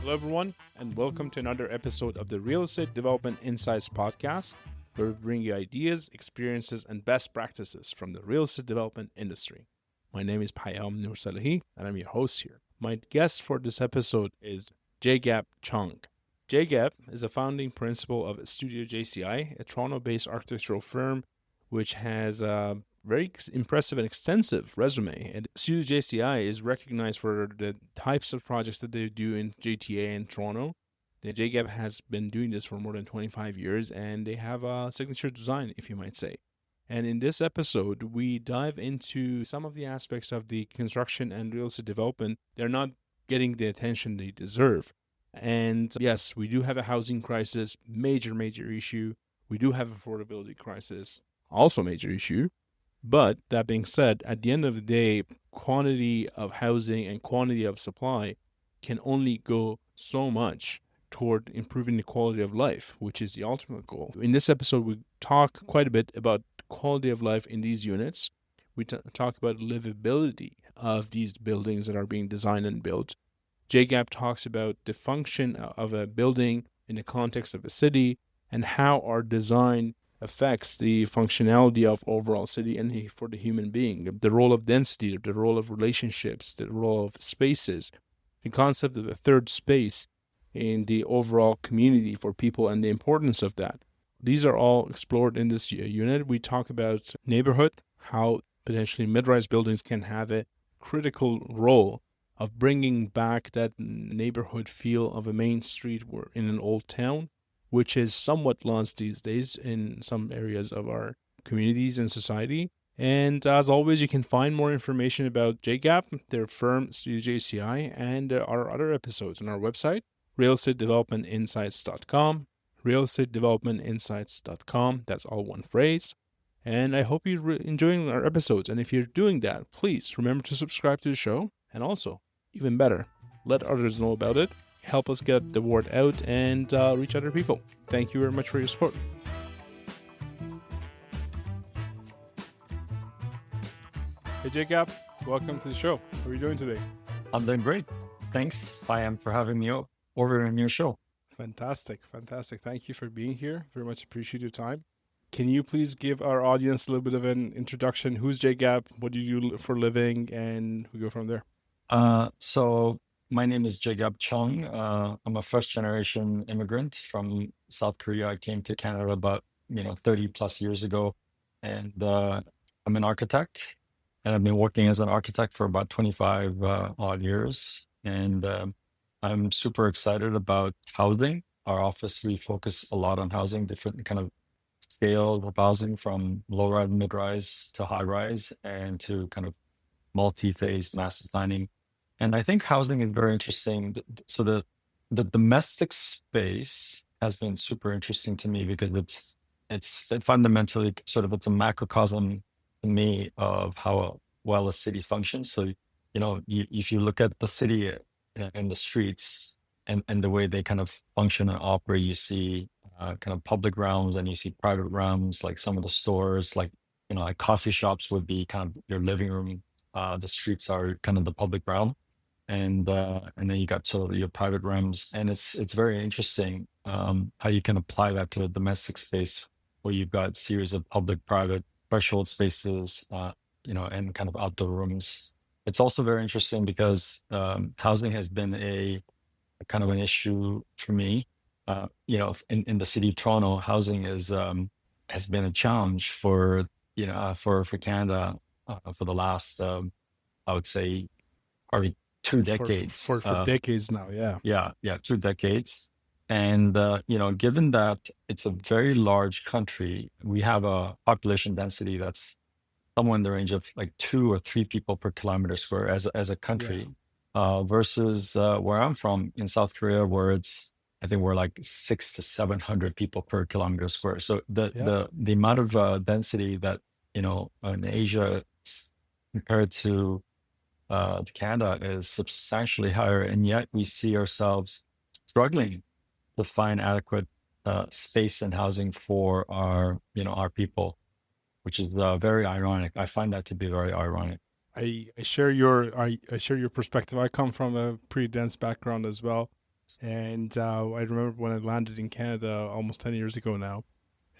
Hello, everyone, and welcome to another episode of the Real Estate Development Insights podcast, where we bring you ideas, experiences, and best practices from the real estate development industry. My name is Payam and I'm your host here. My guest for this episode is Jaegap Chung. Jaegap is a founding principal of Studio JCI, a Toronto-based architectural firm which has a very impressive and extensive resume. And Studio JCI is recognized for the types of projects that they do in GTA and Toronto. The Jaegap has been doing this for more than 25 years, and they have a signature design, if you might say. And in this episode, we dive into some of the aspects of the construction and real estate development. They're not getting the attention they deserve. And yes, we do have a housing crisis, major issue. We do have affordability crisis, also major issue. But that being said, at the end of the day, quantity of housing and quantity of supply can only go so much toward improving the quality of life, which is the ultimate goal. In this episode, we talk quite a bit about quality of life in these units. We talk about livability of these buildings that are being designed and built. Jaegap talks about the function of a building in the context of a city and how our design affects the functionality of overall city and for the human being, the role of density, the role of relationships, the role of spaces, the concept of a third space in the overall community for people and the importance of that. These are all explored in this unit. We talk about neighborhood, how potentially mid-rise buildings can have a critical role of bringing back that neighborhood feel of a main street in an old town, which is somewhat lost these days in some areas of our communities and society. And as always, you can find more information about Jaegap, their firm, Studio JCI, and our other episodes on our website, realestatedevelopmentinsights.com, realestatedevelopmentinsights.com. That's all one phrase. And I hope you're enjoying our episodes. And if you're doing that, please remember to subscribe to the show. And also, even better, let others know about it. Help us get the word out and reach other people. Thank you very much for your support. Hey, Jaegap, welcome to the show. How are you doing today? I'm doing great. Thanks, Payam, for having me over in your show. Fantastic. Thank you for being here. Very much appreciate your time. Can you please give our audience a little bit of an introduction? Who's Jaegap? What do you do for a living? And we go from there. So my name is Jaegap Chung. I'm a first-generation immigrant from South Korea. I came to Canada about 30 plus years ago, and I'm an architect, and I've been working as an architect for about 25 odd years. And I'm super excited about housing. Our office, we focus a lot on housing, different kind of scale of housing, from low-rise, mid-rise to high-rise, and to kind of multi-phase master planning. And I think housing is very interesting. So the domestic space has been super interesting to me because it's fundamentally it's a macrocosm to me of how well a city functions. So if you look at the city and the streets and the way they kind of function and operate, you see kind of public realms and you see private realms, like some of the stores, like coffee shops would be kind of your living room. The streets are kind of the public realm. And then you got sort of your private realms, and it's very interesting how you can apply that to a domestic space where you've got a series of public-private threshold spaces, and kind of outdoor rooms. It's also very interesting because housing has been a kind of an issue for me. In the city of Toronto, housing has been a challenge for Canada for the last I would say probably 2 decades. For decades now, yeah. Yeah, 2 decades. And, given that it's a very large country, we have a population density that's somewhere in the range of like 2 or 3 people per kilometer square as a country, versus where I'm from in South Korea, where I think we're like 600 to 700 people per kilometer square. So the amount of density that, in Asia compared to Canada is substantially higher, and yet we see ourselves struggling to find adequate space and housing for our people, which is very ironic. I find that to be very ironic. I share your perspective. I come from a pretty dense background as well. And I remember when I landed in Canada almost 10 years ago now.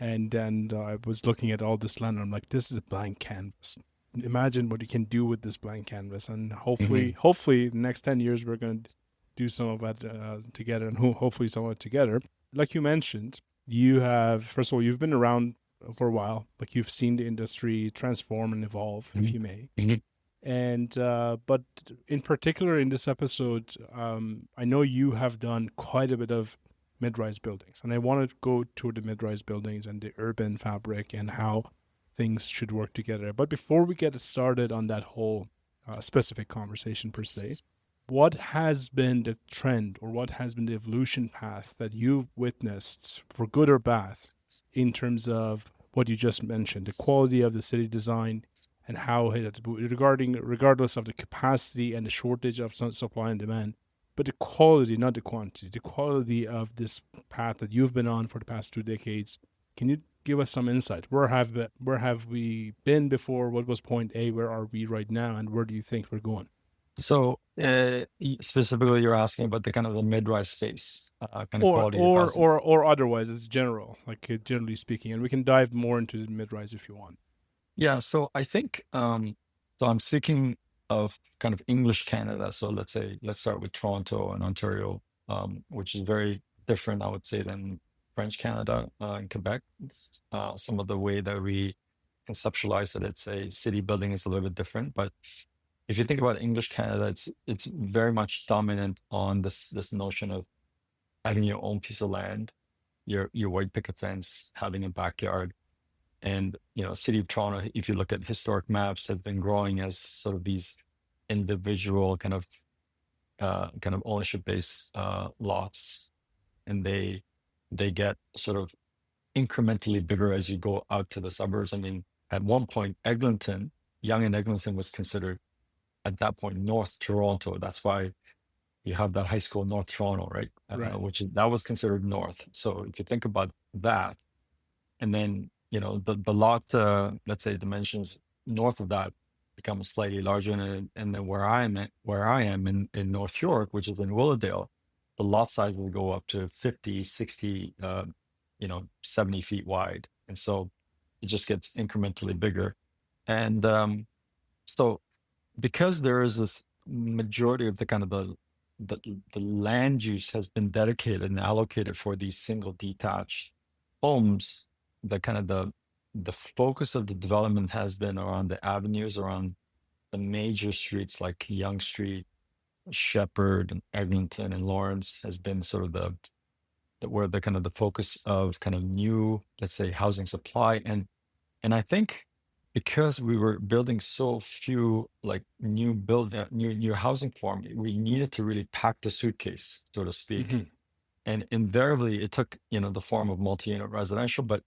And then I was looking at all this land and I'm like, this is a blank canvas. Imagine what you can do with this blank canvas. And Hmm. hopefully, the next 10 years, we're going to do some of that together and hopefully some of it together. Like you mentioned, you have, first of all, you've been around for a while. Like you've seen the industry transform and evolve, if Hmm. you may. Hmm. And but in particular in this episode, I know you have done quite a bit of mid-rise buildings, and I want to go to the mid-rise buildings and the urban fabric and how things should work together. But before we get started on that whole specific conversation per se, what has been the trend or what has been the evolution path that you've witnessed, for good or bad, in terms of what you just mentioned, the quality of the city design and how it's regardless of the capacity and the shortage of supply and demand, but the quality, not the quantity, the quality of this path that you've been on for the past 2 decades. Can you give us some insight? Where have we been before? What was point A? Where are we right now? And where do you think we're going? So specifically, you're asking about the kind of the mid-rise space, kind of Or quality of or housing. or or otherwise, it's general, like generally speaking, and we can dive more into the mid rise if you want. Yeah, so I think so I'm speaking of kind of English Canada. So let's start with Toronto and Ontario, which is very different, I would say, than French Canada and Quebec. Some of the way that we conceptualize it, it's a city building is a little bit different. But if you think about English Canada, it's very much dominant on this notion of having your own piece of land, your white picket fence, having a backyard. And city of Toronto, if you look at historic maps, has been growing as sort of these individual kind of ownership based lots, and they get sort of incrementally bigger as you go out to the suburbs. I mean, at one point, Yonge and Eglinton was considered at that point North Toronto. That's why you have that high school, North Toronto, right? Right. That was considered north. So if you think about that, and then the lot, let's say dimensions north of that become slightly larger, and then where I am in North York, which is in Willowdale, the lot size will go up to 50, 60, 70 feet wide, and so it just gets incrementally bigger. And so because there is this majority of the kind of the land use has been dedicated and allocated for these single detached homes, the kind of the focus of the development has been around the avenues around the major streets like Yonge Street, Shepherd, and Eglinton and Lawrence has been sort of where the kind of the focus of kind of new, let's say, housing supply. And I think because we were building so few like new housing form, we needed to really pack the suitcase, so to speak. Hmm. And invariably it took, the form of multi-unit residential, but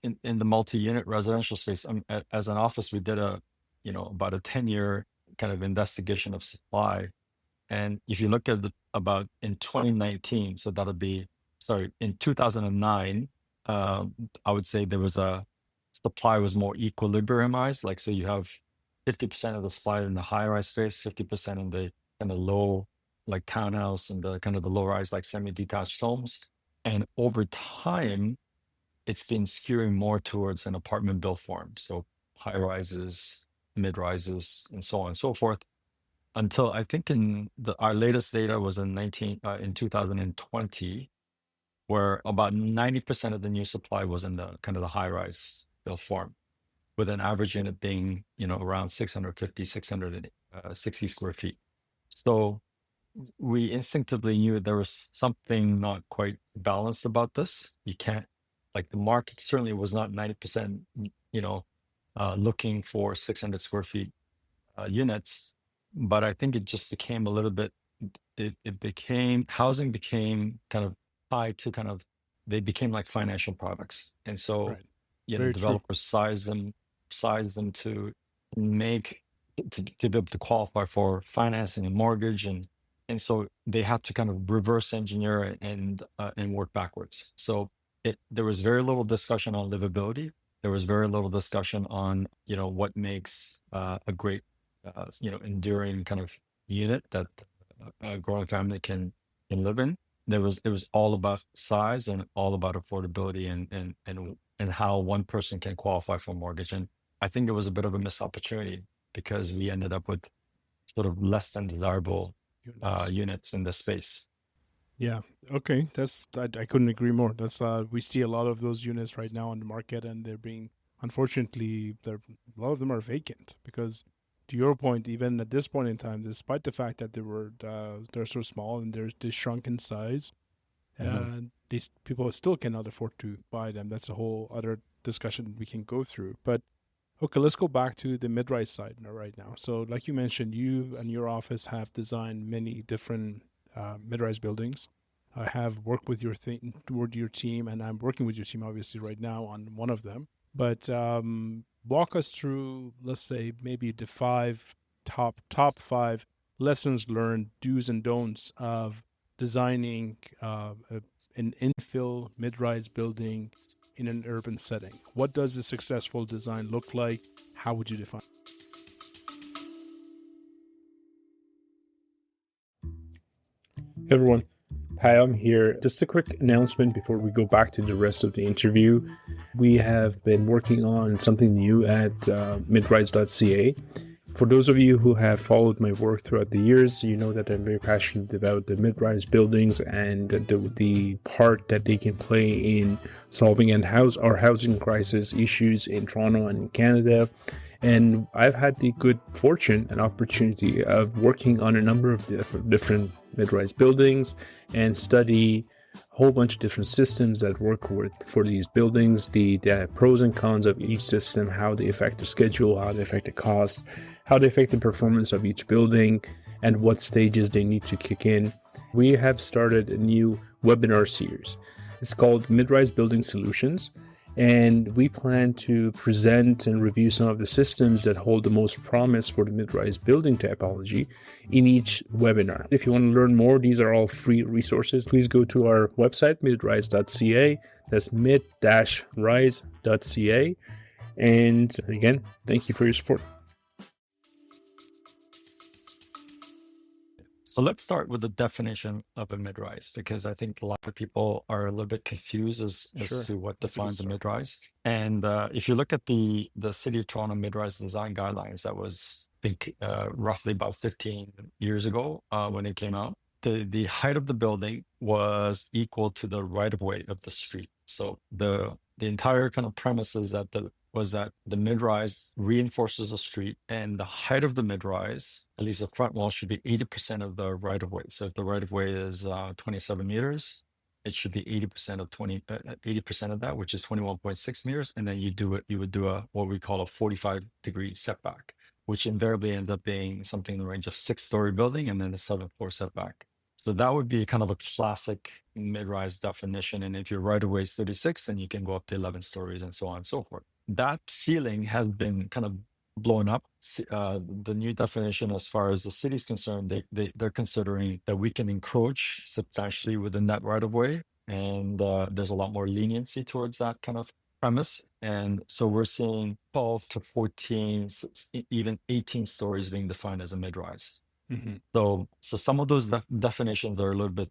in the multi-unit residential space, as an office, we did about a 10-year kind of investigation of supply. And if you look at about in 2019, so that'll be, sorry, in 2009, I would say there was a supply was more equilibriumized. Like, so you have 50% of the supply in the high rise space, 50% in the kind of low, like townhouse and the kind of the low rise, like semi detached homes. And over time, it's been skewing more towards an apartment built form. So high rises, mid rises, and so on and so forth until I think our latest data was in 2020, where about 90% of the new supply was in the kind of the high rise built form, with an average unit being around 650, 660 square feet. So we instinctively knew there was something not quite balanced about this. You can't, like, the market certainly was not 90% looking for 600 square feet units, but I think it just became a little bit. It became housing became kind of tied to kind of they became like financial products, and so Right. Very true. developers size them to make to be able to qualify for financing and mortgage, and so they had to kind of reverse engineer and work backwards. So there was very little discussion on livability. There was very little discussion on what makes a great enduring kind of unit that a growing family can can live in. It was all about size and all about affordability and how one person can qualify for a mortgage. And I think it was a bit of a missed opportunity because we ended up with sort of less than desirable Units. units in this space. Yeah. Okay. I couldn't agree more. That's we see a lot of those units right now on the market, and they're being unfortunately a lot of them are vacant because, to your point, even at this point in time, despite the fact that they're so small and they shrunk in size, Mhm. these people still cannot afford to buy them. That's a whole other discussion we can go through. But okay, let's go back to the mid-rise side right now. So, like you mentioned, you and your office have designed many different mid-rise buildings. I have worked with toward your team, and I'm working with your team obviously right now on one of them. But walk us through, let's say, maybe the top five lessons learned, do's and don'ts of designing an infill mid-rise building in an urban setting. What does a successful design look like? How would you define it? Hey everyone, Payam here. Just a quick announcement before we go back to the rest of the interview. We have been working on something new at midrise.ca. For those of you who have followed my work throughout the years, you know that I'm very passionate about the mid-rise buildings and the part that they can play in solving our housing crisis issues in Toronto and Canada. And I've had the good fortune and opportunity of working on a number of different mid-rise buildings and study a whole bunch of different systems that work for these buildings, the pros and cons of each system, how they affect the schedule, how they affect the cost, how they affect the performance of each building, and what stages they need to kick in. We have started a new webinar series. It's called Mid-Rise Building Solutions, and we plan to present and review some of the systems that hold the most promise for the mid-rise building typology in each webinar. If you want to learn more, these are all free resources. Please go to our website, midrise.ca. That's mid-rise.ca. And again, thank you for your support. So let's start with the definition of a mid-rise, because I think a lot of people are a little bit confused as to what defines a mid-rise. And if you look at the City of Toronto mid-rise design guidelines, that was, I think, roughly about 15 years ago when it came out, the height of the building was equal to the right-of-way of the street. So the entire kind of premise is that the mid-rise reinforces the street, and the height of the mid-rise, at least the front wall, should be 80% of the right-of-way. So if the right-of-way is 27 meters, it should be 80% of 80% of that, which is 21.6 meters, and then you would do a what we call a 45-degree setback, which invariably ends up being something in the range of 6-story building and then a 7th-floor setback. So that would be kind of a classic mid-rise definition. And if your right-of-way is 36, then you can go up to 11 stories and so on and so forth. That ceiling has been kind of blown up. The new definition, as far as the city is concerned, they're considering that we can encroach substantially within that right of way, and there's a lot more leniency towards that kind of premise. And so we're seeing 12 to 14, even 18 stories being defined as a mid-rise. Mm-hmm. So some of those definitions are a little bit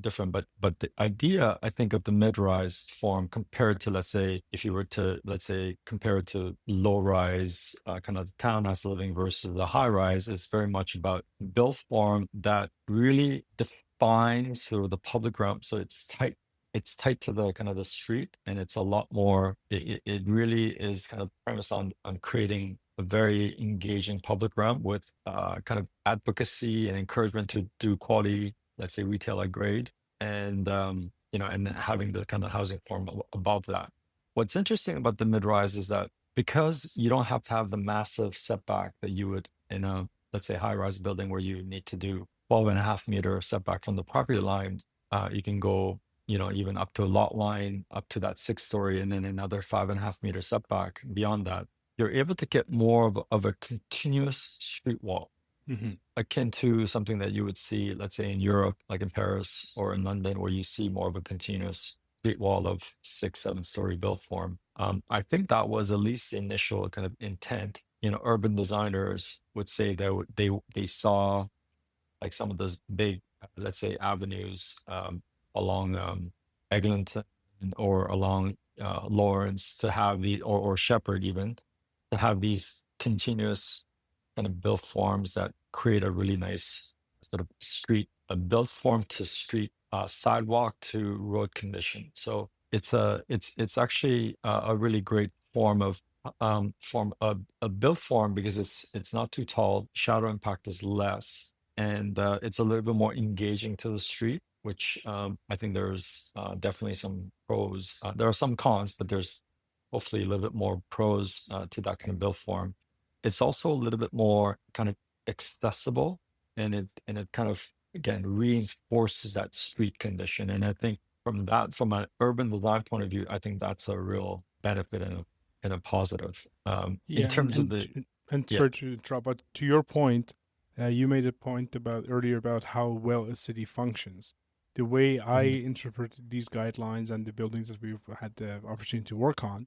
different, but the idea, I think, of the mid-rise form compared to, let's say, if you were to, let's say, compare it to low-rise, kind of townhouse living versus the high-rise, is very much about built form that really defines sort of the public realm. So it's tight. It's tight to the kind of the street, and it's a lot more. It really is kind of premise on creating a very engaging public realm with kind of advocacy and encouragement to do quality, let's say, retail at grade, and and having the kind of housing form above that. What's interesting about the mid-rise is that because you don't have to have the massive setback that you would in a, let's say, high-rise building where you need to do 12.5-meter setback from the property line, you can go even up to a lot line, up to that 6-story, and then another 5.5-meter setback beyond that. You're able to get more of a continuous street wall, Mm-hmm. akin to something that you would see, let's say, in Europe, like in Paris or in London, where you see more of a continuous street wall of 6, 7-story built form. I think that was at least the initial kind of intent. Urban designers would say they saw like some of those big let's say, avenues along Eglinton or along Lawrence to have or Shepherd even, to have these continuous kind of built forms that create a really nice sort of street, a built form to street, sidewalk to road condition. So it's actually a really great form of a built form because it's not too tall, shadow impact is less, and it's a little bit more engaging to the street, which I think there's definitely some pros. There are some cons, but there's hopefully a little bit more pros to that kind of built form. It's also a little bit more kind of accessible, and it kind of again reinforces that street condition. And I think from an urban design point of view, I think that's a real benefit and a positive. In Yeah, terms of the and yeah. sorry to interrupt, but to your point, you made a point about earlier about how well a city functions. The way I Mhm. interpreted these guidelines and the buildings that we've had the opportunity to work on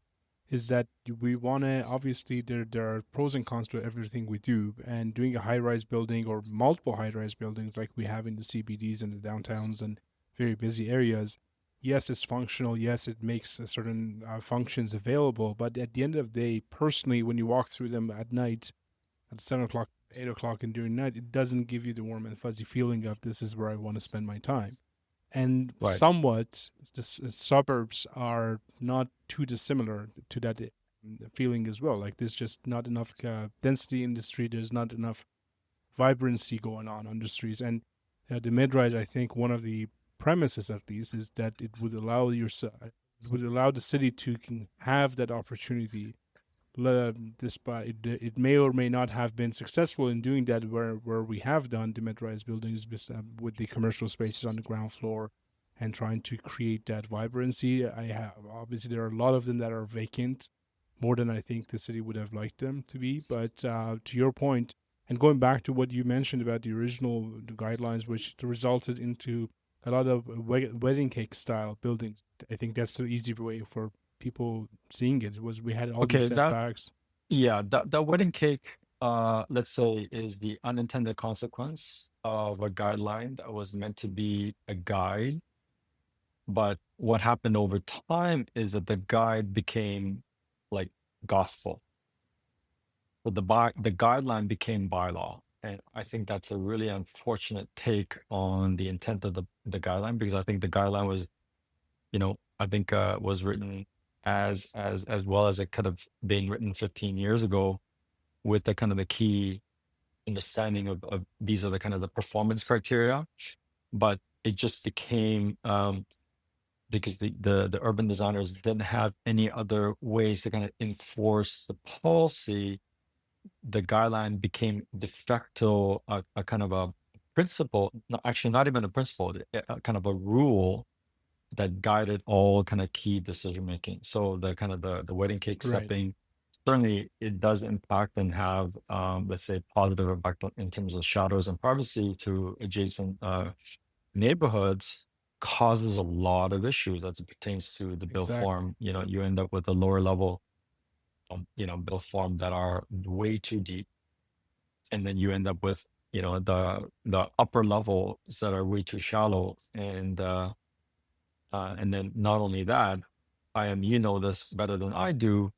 is that we want to obviously there are pros and cons to everything we do, and doing a high rise building or multiple high rise buildings like we have in the CBDs and the downtowns and very busy areas, yes, it's functional. Yes, it makes certain functions available. But at the end of the day, personally, when you walk through them at night, at 7 o'clock, 8 o'clock, and during night, it doesn't give you the warm and fuzzy feeling of this is where I want to spend my time. And Right. somewhat, the suburbs are not too dissimilar to that feeling as well. Like there's just not enough density in the street. There's not enough vibrancy going on the streets. And the mid-rise, I think one of the premises at least is that it would allow the city to have that opportunity. Despite it may or may not have been successful in doing that, where we have done the mid-rise buildings with the commercial spaces on the ground floor and trying to create that vibrancy. I have obviously there are a lot of them that are vacant, more than I think the city would have liked them to be. But to your point, and going back to what you mentioned about the original guidelines, which resulted into a lot of wedding cake style buildings, I think that's the easy way for people seeing it. Was we had all these Okay, setbacks. that wedding cake, let's say, is the unintended consequence of a guideline that was meant to be a guide. But what happened over time is that the guide became like gospel. So the guideline became bylaw. And I think that's a really unfortunate take on the intent of the guideline, because I think the guideline was, I think was written as well as it could have been written 15 years ago, with the kind of the key understanding of these are the kind of the performance criteria. But it just became because the urban designers didn't have any other ways to kind of enforce the policy. The guideline became de facto a kind of a principle, no, actually not even a principle, a kind of a rule that guided all kind of key decision making. So the kind of the wedding cake Right. stepping, certainly it does impact and have, let's say, positive impact in terms of shadows and privacy to adjacent neighborhoods, causes a lot of issues as it pertains to the built Exactly. form. You end up with a lower level, built form that are way too deep, and then you end up with the upper levels that are way too shallow, and then not only that, you know this better than I do,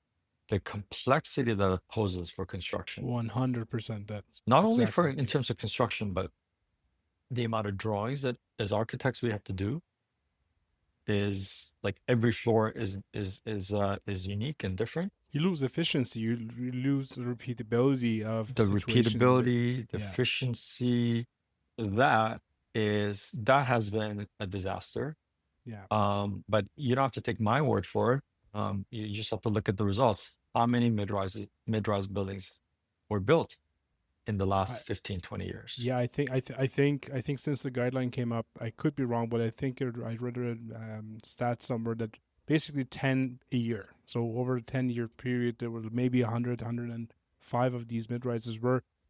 the complexity that it poses for construction, 100%. That's not only exactly for the in terms case. of construction, but the amount of drawings that as architects we have to do is like every floor is unique and different. You lose efficiency. You lose the repeatability of The situation. repeatability, the Yeah. efficiency, that has been a disaster. Yeah. But you don't have to take my word for it. You just have to look at the results. How many mid-rise buildings were built in the I, last 15, 20 years? yeah, I think since the guideline came up, I could be wrong, but I think I read a stat somewhere that basically 10 a year. So over a 10-year period, there were maybe 105 of these mid rises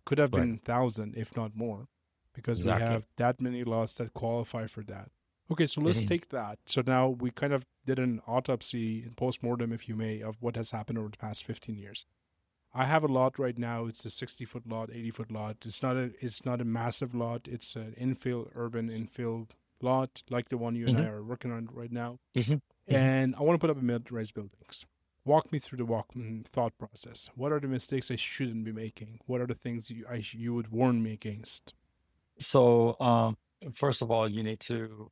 could have Right. been 1,000, if not more, because we Exactly. have that many laws that qualify for that. Okay, so let's Mhm. take that. So now we kind of did an autopsy and postmortem, if you may, of what has happened over the past 15 years. I have a lot right now. It's a 60-foot lot, 80-foot lot. It's not a massive lot. It's an urban infill lot like the one you and I Hmm. are working on right now. Hmm. Hmm. And I want to put up a mid-rise buildings. Walk me through the thought process. What are the mistakes I shouldn't be making? What are the things you would warn me against? So, first of all, you need to,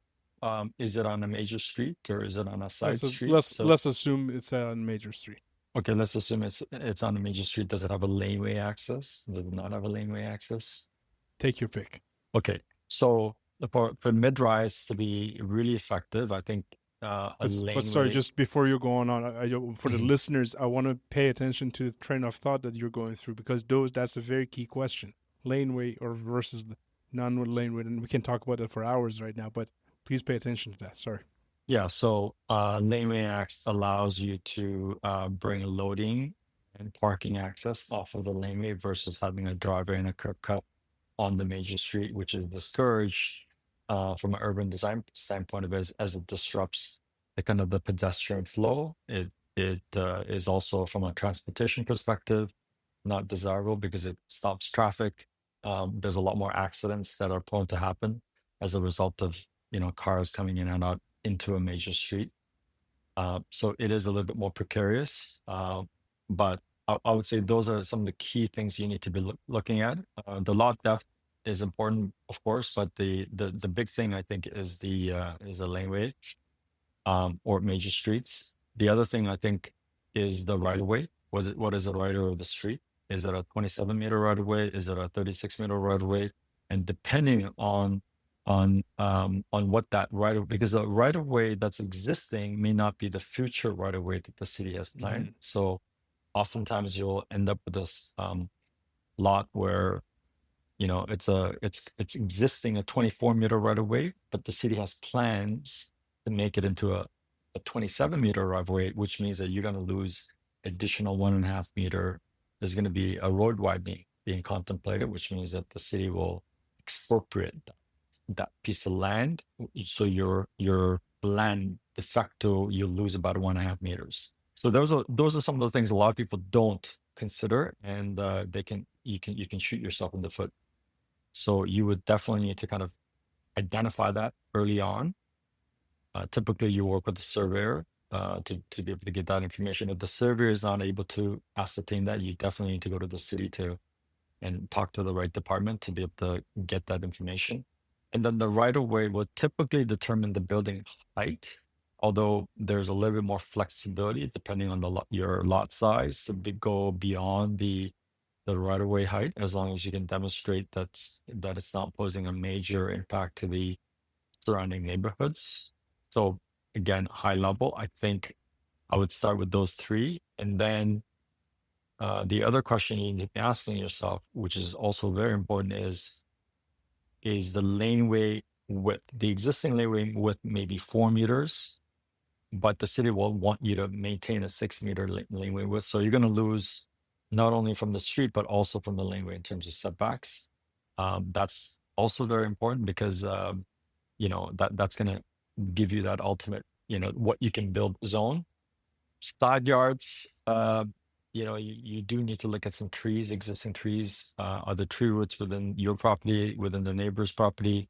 is it on a major street or is it on a side Let's street? let's So, let's assume it's on major street. okay, let's assume it's on a major street. Does it have a laneway access? Does it not have a laneway access? Take your pick. Okay, so for mid-rise to be really effective, I think a But sorry, laneway. just before you go on, for the Mhm. listeners, I want to pay attention to the train of thought that you're going through because that's a very key question. Laneway or versus non-laneway, and we can talk about it for hours right now. But please pay attention to that. Sorry. Yeah, so laneway access allows you to bring loading and parking access off of the laneway versus having a driveway and a curb cut on the major street, which is discouraged from an urban design standpoint of as it disrupts the kind of the pedestrian flow. It is also from a transportation perspective not desirable because it stops traffic. There's a lot more accidents that are prone to happen as a result of cars coming in and out into a major street. So it is a little bit more precarious, but I would say those are some of the key things you need to be looking at. The lot depth is important, of course, but the big thing I think is the laneway or major streets. The other thing I think is the right of way. What is the right of the street? Is it a 27-meter right of way? Is it a 36-meter right of way? And depending on what that right of, because the right of way that's existing may not be the future right of way that the city has planned. Mhm. So oftentimes you'll end up with this lot where it's existing a 24-meter right of way, but the city has plans to make it into a 27-meter right of way, which means that you're going to lose additional 1.5 meter. There's going to be a road widening being contemplated, which means that the city will expropriate that piece of land. So your land de facto you lose about 1.5 meters. So those are some of the things a lot of people don't consider, and you can shoot yourself in the foot. So you would definitely need to kind of identify that early on. Typically, you work with the surveyor to be able to get that information. If the surveyor is not able to ascertain that, you definitely need to go to the city and talk to the right department to be able to get that information. And then the right of way will typically determine the building height, although there's a little bit more flexibility depending on your lot size to go beyond the right of way height, as long as you can demonstrate that it's not posing a major impact to the surrounding neighborhoods. So again, high level, I think I would start with those three, and then the other question you need to be asking yourself, which is also very important, is the laneway width. The existing laneway width may be 4 meters, but the city will want you to maintain a 6-meter laneway width. So you're going to lose not only from the street, but also from the laneway in terms of setbacks. That's also very important because that's going to give you that ultimate, what you can build zone. Side yards, you do need to look at some trees, existing trees, other tree roots within your property, within the neighbor's property,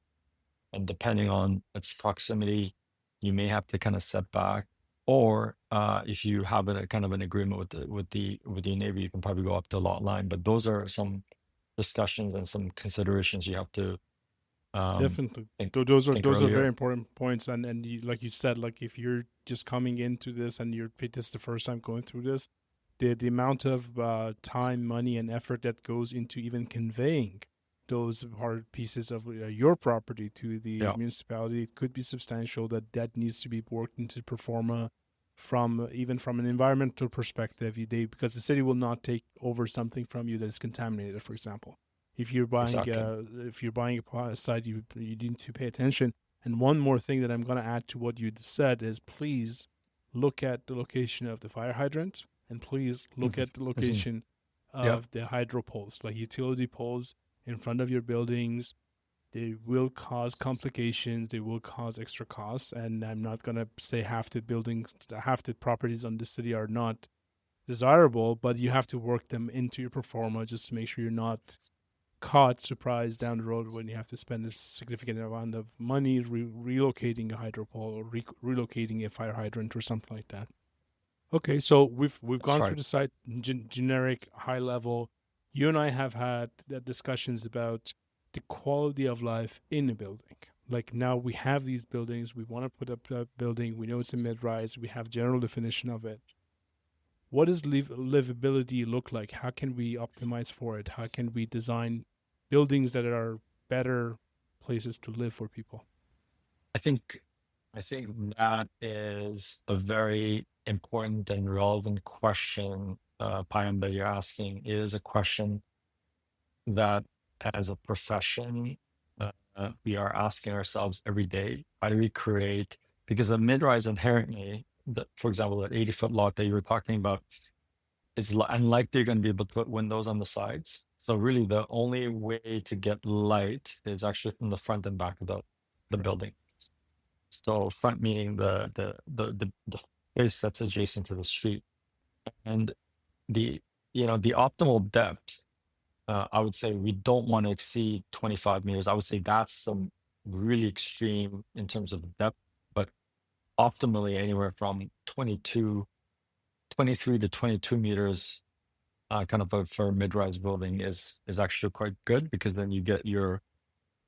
and depending on its proximity, you may have to kind of set back. Or if you have a kind of an agreement with your neighbor, you can probably go up to lot line. But those are some discussions and some considerations you have to Definitely. think think Those are very earlier. important points, and like you said, like if you're just coming into this and this is the first time going through this, the amount of time, money, and effort that goes into even conveying those hard pieces of your property to the Yeah, municipality could be substantial. That needs to be worked into performa from even from an environmental perspective. Because the city will not take over something from you that is contaminated, for example. exactly. If you're buying a site, you need to pay attention. And one more thing that I'm going to add to what you said is please look at the location of the fire hydrant, and please look Mhm. at the Mhm. location Yeah. of the hydro poles, like utility poles in front of your buildings. They will cause complications. They will cause extra costs. And I'm not going to say half the properties on the city are not desirable, but you have to work them into your performa just to make sure you're not caught surprise down the road when you have to spend a significant amount of money relocating a hydropole or relocating a fire hydrant or something like that. Okay, so we've That's gone right. through the site generic high level. You and I have had discussions about the quality of life in a building. Like now we have these buildings, we want to put up a building, we know it's a mid-rise, we have general definition of it. What does livability look like? How can we optimize for it? How can we design buildings that are better places to live for people? I think I think that is a very important and relevant question, Payam, that you're asking. It is a question that, as a profession, we are asking ourselves every day. How do we create? Because a mid-rise inherently, for example, that 80-foot lot that you were talking about, it's unlikely you're going to be able to put windows on the sides. So really, the only way to get light is actually from the front and back of the Right. building. So front meaning the space that's adjacent to the street, and the the optimal depth. I would say we don't want to exceed 25 meters. I would say that's some really extreme in terms of depth, but optimally anywhere from 23 to 22 meters, for a mid-rise building is actually quite good, because then you're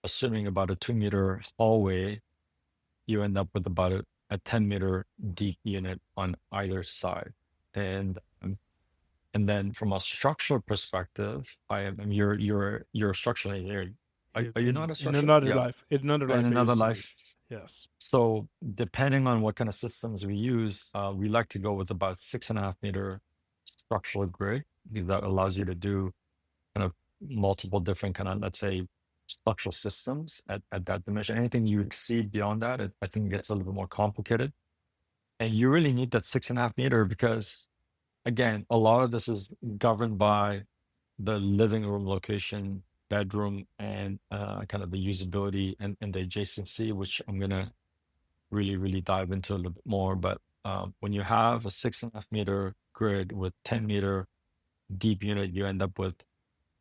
assuming about a 2 meter hallway, you end up with about a 10-meter deep unit on either side. And then from a structural perspective, you're a structural engineer. Are you not a In structural? another Yeah, life, in another in life, I another used to be. life. Yes. So depending on what kind of systems we use, we like to go with about 6.5 meter structural grid, because that allows you to do kind of multiple different kind of, let's say, structural systems at that dimension. Anything you exceed beyond that, I think it gets a little bit more complicated. And you really need that 6.5 meter, because again, a lot of this is governed by the living room location, bedroom, and kind of the usability and the adjacency, which I'm gonna really, really dive into a little bit more. But when you have a 6.5 meter grid with 10-meter deep unit, you end up with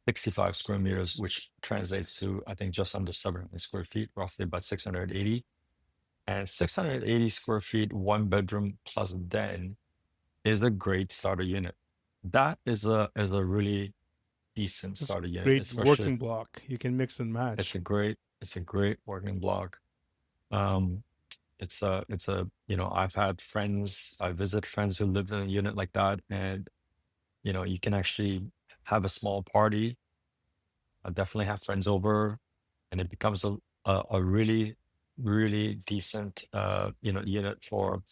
65 square meters, which translates to, I think, just under 700 square feet, roughly about 680. And 680 square feet, one bedroom plus den, is a great starter unit. That is a really decent It's a starter unit, great especially working block. You can mix and match. it's a great working block. Um, it's a I've had friends, I visit friends who lived in a unit like that, and you can actually have a small party. I definitely have friends over, and it becomes a really, really decent unit for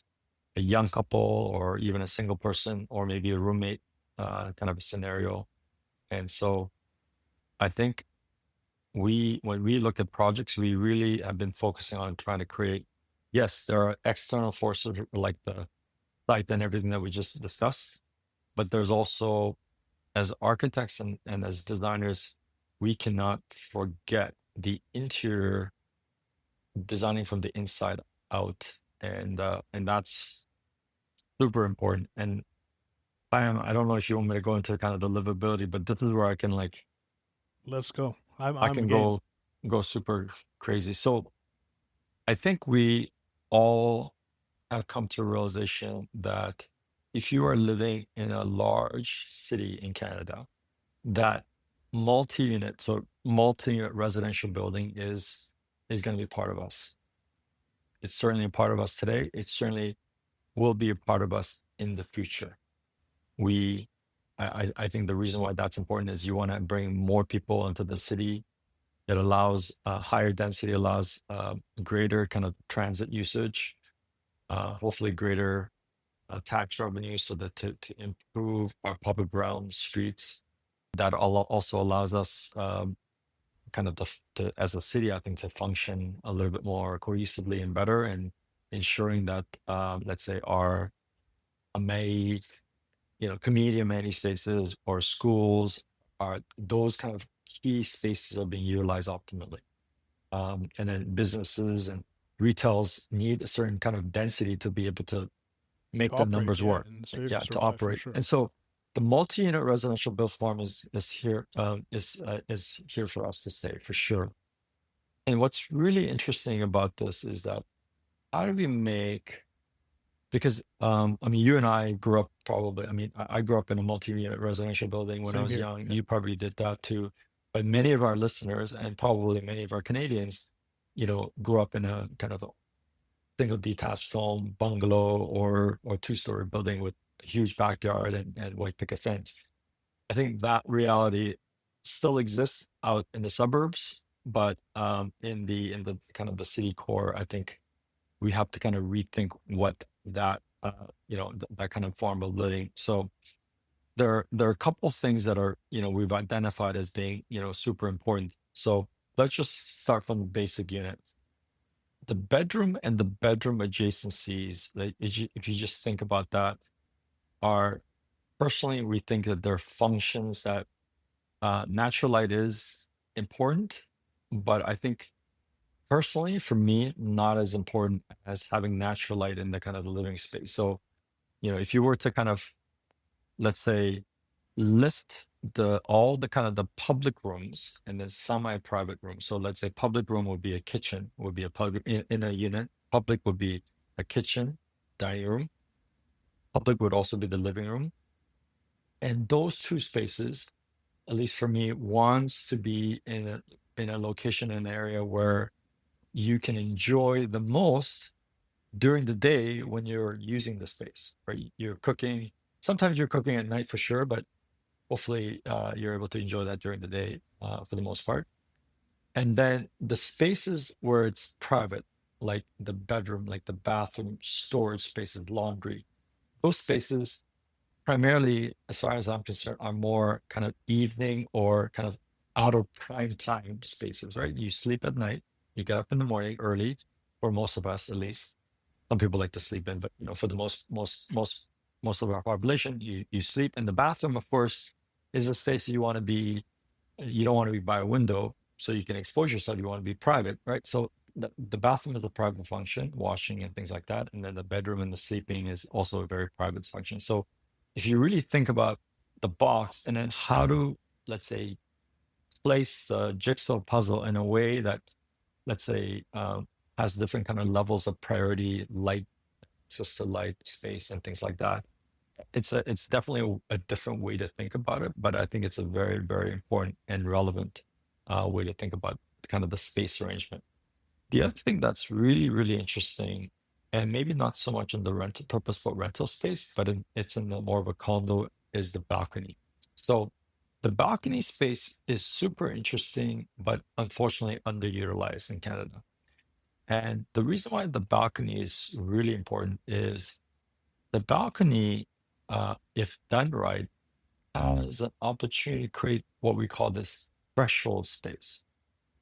a young couple, or even a single person, or maybe a roommate kind of a scenario. And so I think when we look at projects, we really have been focusing on trying to create. Yes, there are external forces like the site and everything that we just discussed, but there's also, as architects and as designers, we cannot forget the interior, designing from the inside out, and that's super important. And I don't know if you want me to go into kind of the livability, but this is where I can Let's go. I'm I I'm can game. go super crazy. So I think we all have come to a realization that if you are living in a large city in Canada, that multi-unit, so multi-unit residential building is going to be part of us. It's certainly a part of us today. It certainly will be a part of us in the future. We, I think the reason why that's important is you want to bring more people into the city. It allows higher density, allows greater kind of transit usage, hopefully greater tax revenue, so that to improve our public realm, streets. That also allows us kind of as a city, I think, to function a little bit more cohesively and better, and ensuring that, let's say, our amenity, community amenity spaces or schools, are those kind of key spaces are being utilized optimally. And then businesses and retails need a certain kind of density to be able to To make the operate, numbers yeah, work. and so you have Yeah, to to survive for operate. sure. And so the multi-unit residential build form is here for us to stay for sure. And what's really interesting about this is that how do we make, because I mean, you and I grew up probably, I mean, I grew up in a multi-unit residential building when I Same was here. young. Yeah. You probably did that too. But many of our listeners and probably many of our Canadians, grew up in a kind of a single detached home, bungalow, or two-story building with a huge backyard and white picket fence. I think that reality still exists out in the suburbs, but in the kind of the city core, I think we have to kind of rethink what that that kind of form of living. So there are a couple of things that are we've identified as being super important. So let's just start from the basic units. The bedroom and the bedroom adjacencies, like if you just think about that, are personally we think that they're functions that natural light is important, but I think personally for me, not as important as having natural light in the kind of the living space. So, if you were to kind of, let's say, list all the kind of the public rooms and then semi-private rooms. So let's say public room would be a kitchen, would be a public in a unit. Public would be a kitchen, dining room. Public would also be the living room. And those two spaces, at least for me, wants to be in a location, in an area where you can enjoy the most during the day when you're using the space, right? You're cooking. Sometimes you're cooking at night for sure, but hopefully you're able to enjoy that during the day for the most part. And then the spaces where it's private, like the bedroom, like the bathroom, storage spaces, laundry, those spaces primarily, as far as I'm concerned, are more kind of evening or kind of out of prime time spaces, right? You sleep at night, you get up in the morning early, for most of us at least. Some people like to sleep in, but for the most of our population, you sleep. And the bathroom, of course, is a space you want to be. You don't want to be by a window, so you can expose yourself. You want to be private, right? So the bathroom is a private function, washing and things like that, and then the bedroom and the sleeping is also a very private function. So if you really think about the box and then how to, let's say, place a jigsaw puzzle in a way that, let's say, has different kind of levels of priority, light, access to light, space, and things like that. It's definitely a different way to think about it, but I think it's a very, very important and relevant way to think about kind of the space arrangement. The other thing that's really, really interesting, and maybe not so much in the rental purposeful rental space, but it's in the more of a condo, is the balcony. So the balcony space is super interesting, but unfortunately underutilized in Canada. And the reason why the balcony is really important is the balcony, if done right, has an opportunity to create what we call this threshold space.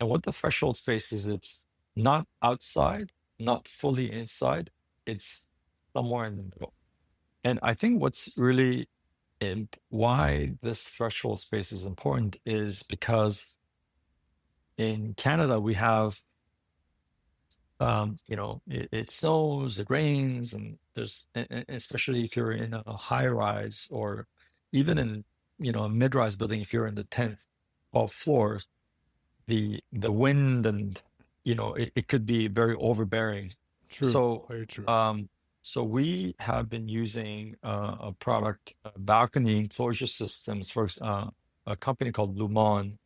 And what the threshold space is, it's not outside, not fully inside, it's somewhere in the middle. And I think what's really why this threshold space is important is because in Canada we have it snows, it rains, and especially if you're in a high rise or even in a mid rise building, if you're in the 10th, 12th floors, the wind and it could be very overbearing. True. So Very true. so we have been using a product, balcony enclosure systems for a company called Lumon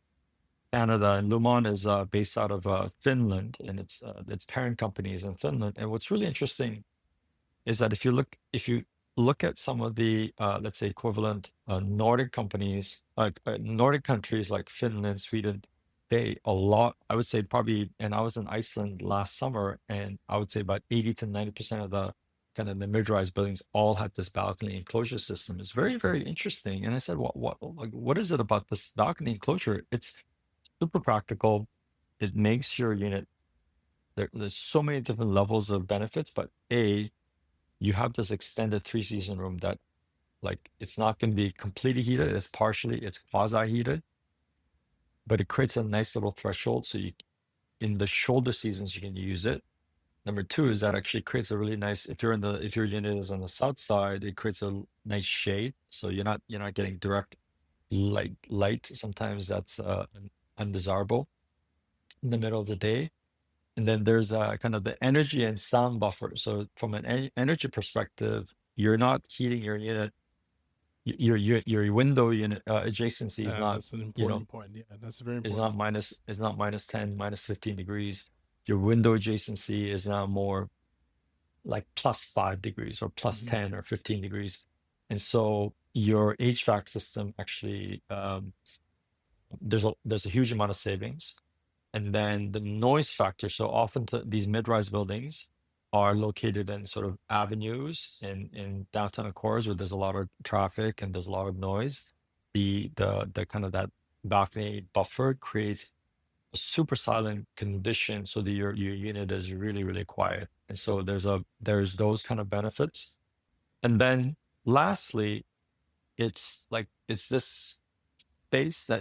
Canada, and Lumon is based out of Finland, and its parent company is in Finland. And what's really interesting is that if you look at some of the let's say equivalent Nordic companies, like Nordic countries like Finland, Sweden, I would say probably, and I was in Iceland last summer, and I would say about 80 to 90% of the kind of the mid-rise buildings all had this balcony enclosure system. It's very, very interesting. And I said, what is it about this balcony enclosure? It's super practical. It makes your unit there's so many different levels of benefits, but you have this extended three-season room that like it's not going to be completely heated, it's quasi-heated, but it creates a nice little threshold. So in the shoulder seasons you can use it. Number two is that actually creates a really nice, if your unit is on the south side, it creates a nice shade. So you're not getting direct light. Sometimes that's undesirable in the middle of the day. And then there's kind of the energy and sound buffer. So from an energy perspective, you're not heating your unit, your window unit adjacency is not, That's an you know, important point. Yeah, that's very is important. not minus 10, minus 15 degrees. Your window adjacency is now more like plus 5 degrees or plus Mhm. 10 or 15 degrees. And so your HVAC system actually, there's a huge amount of savings. And then the noise factor. So often these mid-rise buildings are located in sort of avenues in downtown cores where there's a lot of traffic and there's a lot of noise. The kind of that balcony buffer creates a super silent condition so that your unit is really, really quiet. And so there's those kind of benefits. And then lastly, it's this space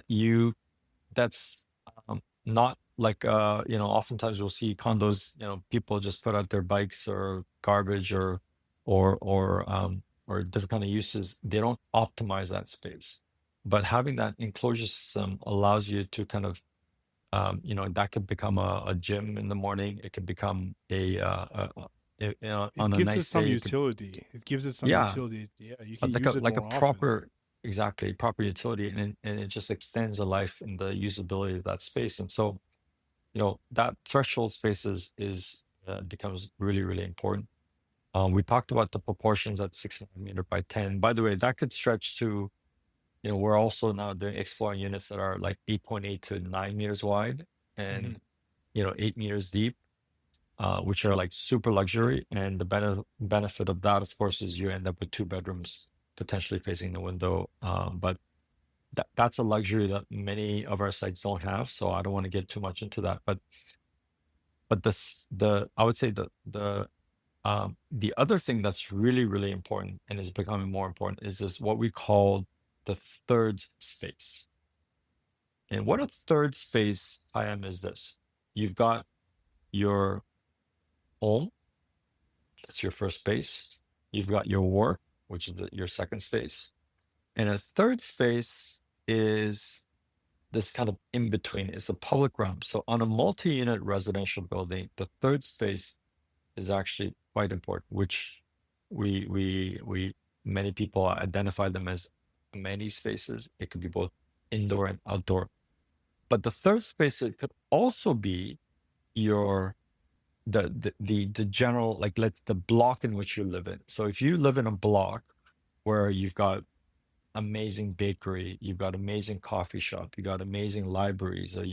that's not like oftentimes we'll see condos, people just put out their bikes or garbage or or um or different kind of uses. They don't optimize that space. But having that enclosure system allows you to kind of that could become a gym in the morning. It could become It on a gives it nice some day, utility. It gives it some yeah, utility. Yeah, you can like use it a more often. proper, exactly, proper utility, and it just extends the life and the usability of that space. And so, that threshold space is becomes really, really important. We talked about the proportions at 600 meter by 10. By the way, that could stretch to, we're also now doing exploring units that are like 8.8 to 9 meters wide Mhm. and 8 meters deep, which are like super luxury. And the benefit of that, of course, is you end up with 2 bedrooms potentially facing the window. But that's a luxury that many of our sites don't have. So I don't want to get too much into that. But the I would say the other thing that's really, really important and is becoming more important is this what we call the third space. And what a third space I am is this. You've got your home, that's your first space. You've got your work, which is your second space. And a third space is this kind of in between, it's a public realm. So on a multi-unit residential building, the third space is actually quite important, which we many people identify them as amenity spaces. It could be both indoor and outdoor. But the third space, it could also be your the general, like the block in which you live in. So if you live in a block where you've got amazing bakery, you've got amazing coffee shop, you got amazing libraries, or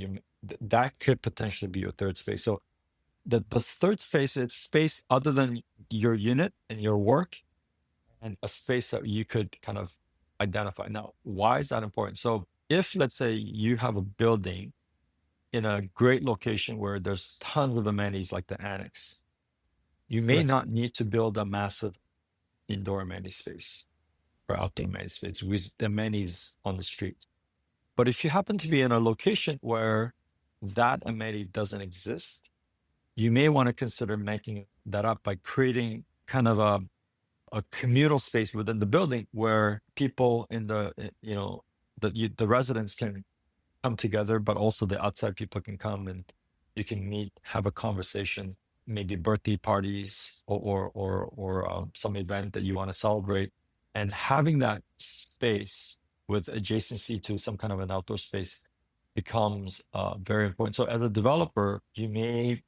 that could potentially be your third space. So the third space is space other than your unit and your work, and a space that you could kind of identify. Now, why is that important? So if let's say you have a building in a great location where there's tons of amenities like the annex, you may Right. not need to build a massive indoor amenity space or outdoor amenity space with the amenities on the street. But if you happen to be in a location where that amenity doesn't exist, you may want to consider making that up by creating kind of a communal space within the building where people in the residents can come together, but also the outside people can come and you can meet, have a conversation, maybe birthday parties or some event that you want to celebrate, and having that space with adjacency to some kind of an outdoor space becomes very important. So as a developer, you may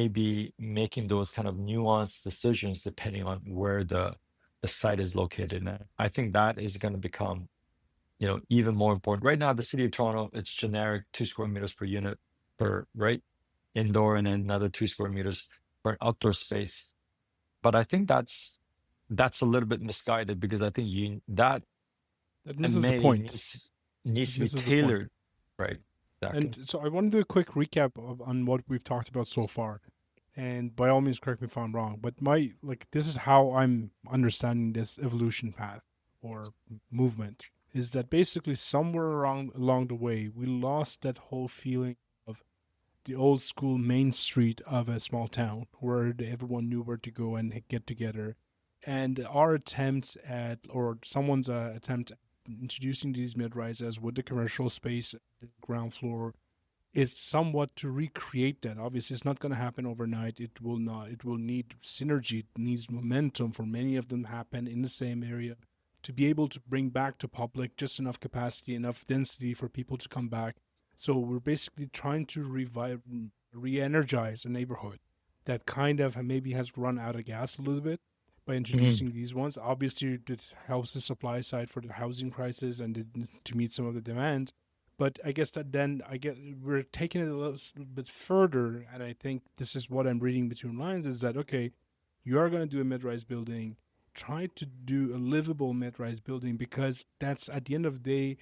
be making those kind of nuanced decisions depending on where the site is located. And I think that is going to become even more important. Right now, the city of Toronto, it's generic 2 square meters per unit per right indoor, and then another 2 square meters for outdoor space. But I think that's a little bit misguided because I think that That misses the amenity point. needs It to be misses the point. tailored, right? Exactly. And so I want to do a quick recap on what we've talked about so far. And by all means, correct me if I'm wrong. But this is how I'm understanding this evolution path or movement. Is that basically somewhere along the way we lost that whole feeling of the old school main street of a small town where everyone knew where to go and get together. And our attempts at, or someone's attempt at introducing these mid-rises with the commercial space, the ground floor, is somewhat to recreate that. Obviously, it's not going to happen overnight. It will not. It will need synergy. It needs momentum for many of them to happen in the same area to be able to bring back to public just enough capacity, enough density for people to come back. So we're basically trying to revive, re-energize a neighborhood that kind of maybe has run out of gas a little bit by Mhm. introducing these ones. Obviously, it helps the supply side for the housing crisis and to meet some of the demand. But I guess that then I get we're taking it a little bit further, and I think this is what I'm reading between lines is that okay, you are going to do a mid-rise building, try to do a livable mid-rise building because that's at the end of the day,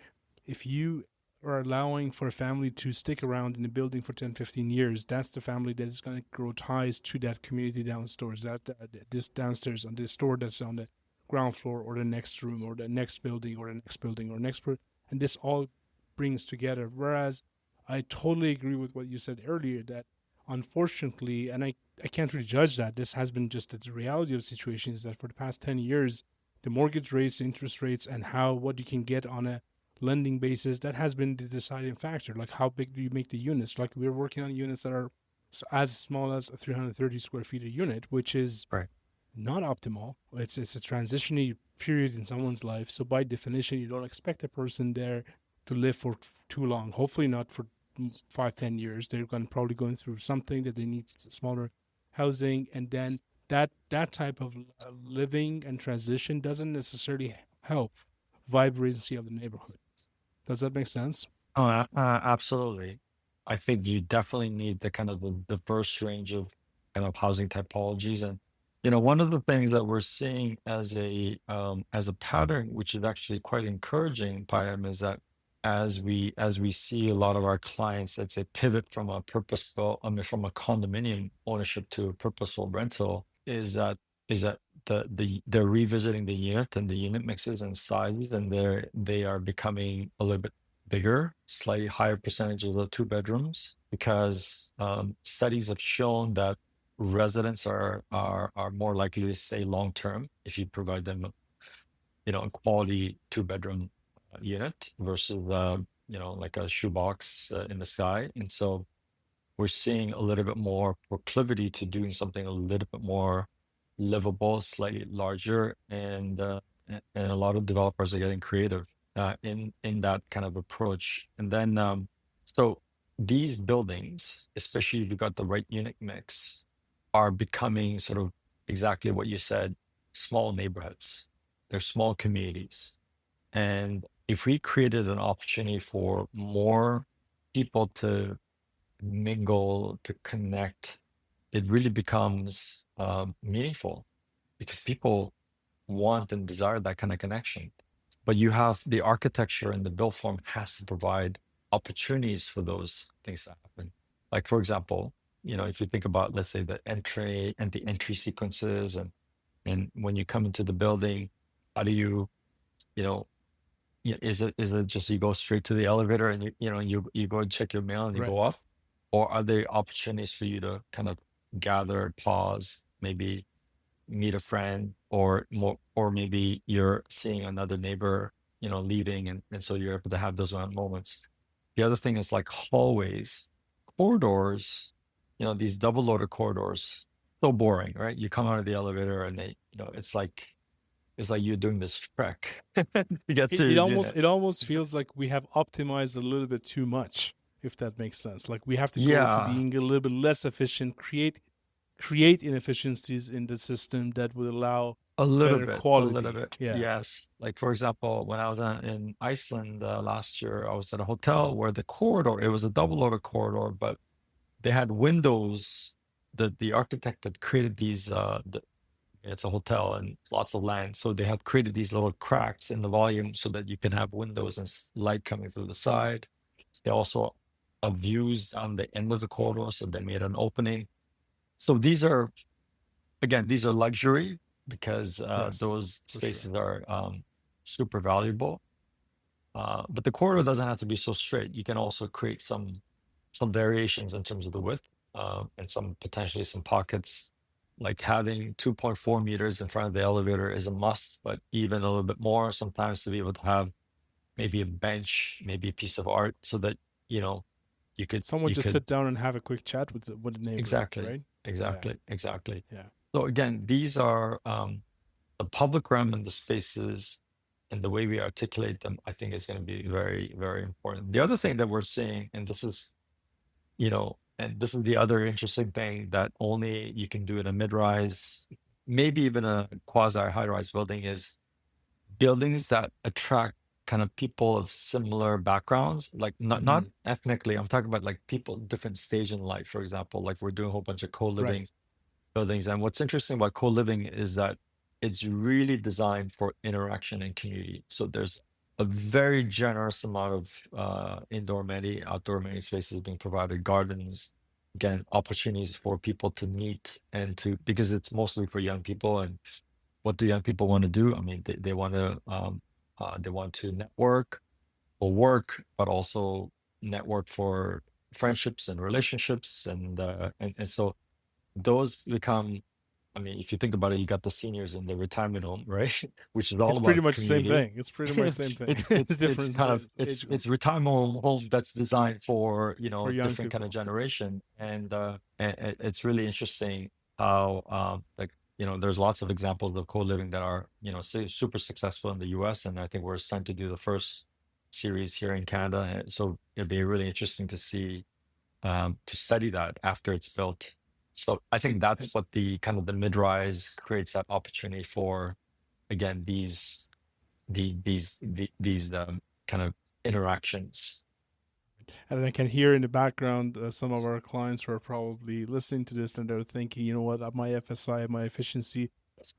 if you are allowing for a family to stick around in a building for 10, 15 years, that's the family that is going to grow ties to that community downstairs, that this downstairs on the store that's on the ground floor or the next room or the next building or the next building or next, and this all brings together. Whereas I totally agree with what you said earlier that unfortunately, and I can't really judge that, this has been just the reality of the situation is that for the past 10 years, the mortgage rates, interest rates, and how what you can get on a lending basis, that has been the deciding factor. Like how big do you make the units? Like we're working on units that are as small as a 330 square feet a unit, which is Right. not optimal. It's a transitionary period in someone's life. So by definition, you don't expect a person there to live for too long. Hopefully not for 5, 10 years. They're going probably going through something that they need smaller housing, and then that type of living and transition doesn't necessarily help vibrancy of the neighborhood. Does that make sense? Oh, absolutely. I think you definitely need the kind of the diverse range of kind of housing typologies. And one of the things that we're seeing as a pattern, which is actually quite encouraging, Payam, is that as we see a lot of our clients, let's say, pivot from a purposeful, I mean, from a condominium ownership to a purposeful rental, is that they're revisiting the unit and the unit mixes and sizes, and they are becoming a little bit bigger, slightly higher percentage of the two bedrooms, because studies have shown that residents are more likely to stay long term if you provide them, a quality two-bedroom unit versus like a shoebox in the sky. And so we're seeing a little bit more proclivity to doing something a little bit more livable, slightly larger, and a lot of developers are getting creative in that kind of approach. And then so these buildings, especially if you got the right unit mix, are becoming sort of exactly what you said, small neighborhoods. They're small communities. And if we created an opportunity for more people to mingle, to connect, it really becomes meaningful because people want and desire that kind of connection. But you have the architecture and the build form has to provide opportunities for those things to happen. Like, for example, if you think about, let's say, the entry sequences, and when you come into the building, how do you know, is it just you go straight to the elevator and you go and check your mail and you Right. go off? Or are there opportunities for you to kind of gather, pause, maybe meet a friend, or maybe you're seeing another neighbor, leaving, and so you're able to have those moments. The other thing is like hallways, corridors, these double loaded corridors, so boring, right? You come out of the elevator and it's like you're doing this trek to get to it your almost unit. it almost feels like we have optimized a little bit too much, if that makes sense. Like we have to go to Yeah, being a little bit less efficient, create inefficiencies in the system that would allow better a little quality. bit. Yeah. Yes. Like, for example, when I was in Iceland last year, I was at a hotel where the corridor, it was a double loaded corridor, but they had windows. The architect had created these, it's a hotel and lots of land. So they had created these little cracks in the volume so that you can have windows and light coming through the side. They also have views on the end of the corridor, so they made an opening. So these are luxury because Yes, those for sure. spaces are super valuable. But the corridor doesn't have to be so straight. You can also create some some variations in terms of the width, and potentially some pockets. Like having 2.4 meters in front of the elevator is a must, but even a little bit more sometimes to be able to have maybe a bench, maybe a piece of art, so that you know you could Someone you just could sit down and have a quick chat with the neighbor, exactly, right? Yeah, exactly. yeah. So again, these are the public realm and the spaces, and the way we articulate them, I think is going to be very, very important. The other thing that we're seeing, and this is, and this is the other interesting thing that only you can do in a mid-rise, maybe even a quasi high-rise building, is buildings that attract kind of people of similar backgrounds, like not Hmm. ethnically. I'm talking about like people different stage in life. For example, like we're doing a whole bunch of Right. co-living buildings, and what's interesting about co-living is that it's really designed for interaction and community. So there's a very generous amount of indoor amenity, outdoor amenity spaces being provided, gardens, again, opportunities for people to meet and to, because it's mostly for young people. And what do young people want to do? I mean, they want to network or work, but also network for friendships and relationships, and so those become, I mean, if you think about it, you got the seniors in the retirement home, right? Which is all It's pretty about much the same community. thing. It's pretty much the same thing. It's Different kind of age group it's retirement home that's designed for for young different kind of people. generation, and it's really interesting how like there's lots of examples of co-living that are super successful in the U.S., and I think we're starting to do the first series here in Canada, and so it'd be really interesting to see to study that after it's built. So I think And, that's what the kind of the mid-rise creates, that opportunity for, again, these kind of interactions. and I can hear in the background some of our clients who are probably listening to this and they're thinking, you know what, my FSI, my efficiency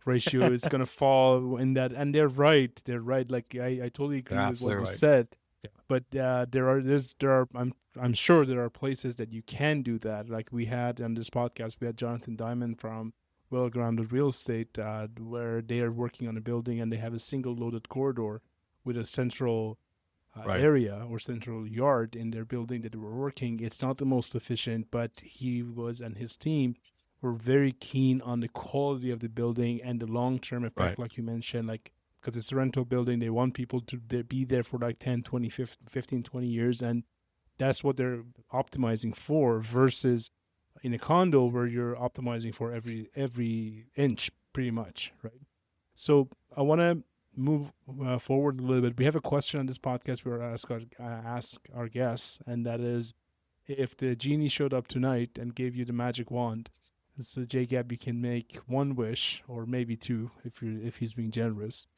ratio is going to fall in that. And they're right. They're right. Like I totally They're agree with what absolutely you right. said. Yeah. But I'm sure there are places that you can do that. Like we had on this podcast, we had Jonathan Diamond from Well Grounded Real Estate, where they are working on a building and they have a single loaded corridor with a central Right. area or central yard in their building that they were working. It's not the most efficient, but he was and his team were very keen on the quality of the building and the long term effect, Right. like you mentioned, like because it's a rental building, they want people to be there for like 10, 20, 15, 20 years. And that's what they're optimizing for versus in a condo where you're optimizing for every inch pretty much, right? So I want to move forward a little bit. We have a question on this podcast where I ask our guests, and that is, if the genie showed up tonight and gave you the magic wand, so Jaegap, you can make one wish or maybe two if he's being generous,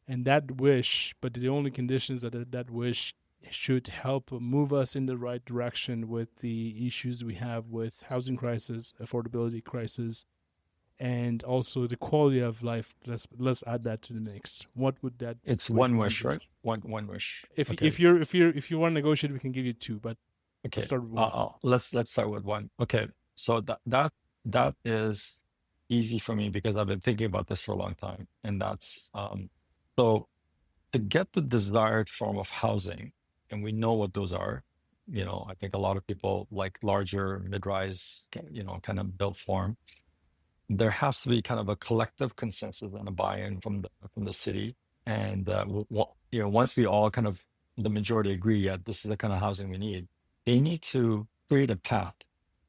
and that wish, but the only condition is that wish should help move us in the right direction with the issues we have with housing crisis, affordability crisis, and also the quality of life. Let's add that to the mix. What would that It's wish one one wish, be? right? One wish. If Okay. if you want to negotiate, we can give you two, but let's Okay. start with one. Let's start with one. Okay. So that is easy for me because I've been thinking about this for a long time, and that's so to get the desired form of housing, and we know what those are. I think a lot of people like larger mid-rise, kind of built form. There has to be kind of a collective consensus and a buy-in from the city, and once we all kind of the majority agree, yeah, this is the kind of housing we need. They need to create a path,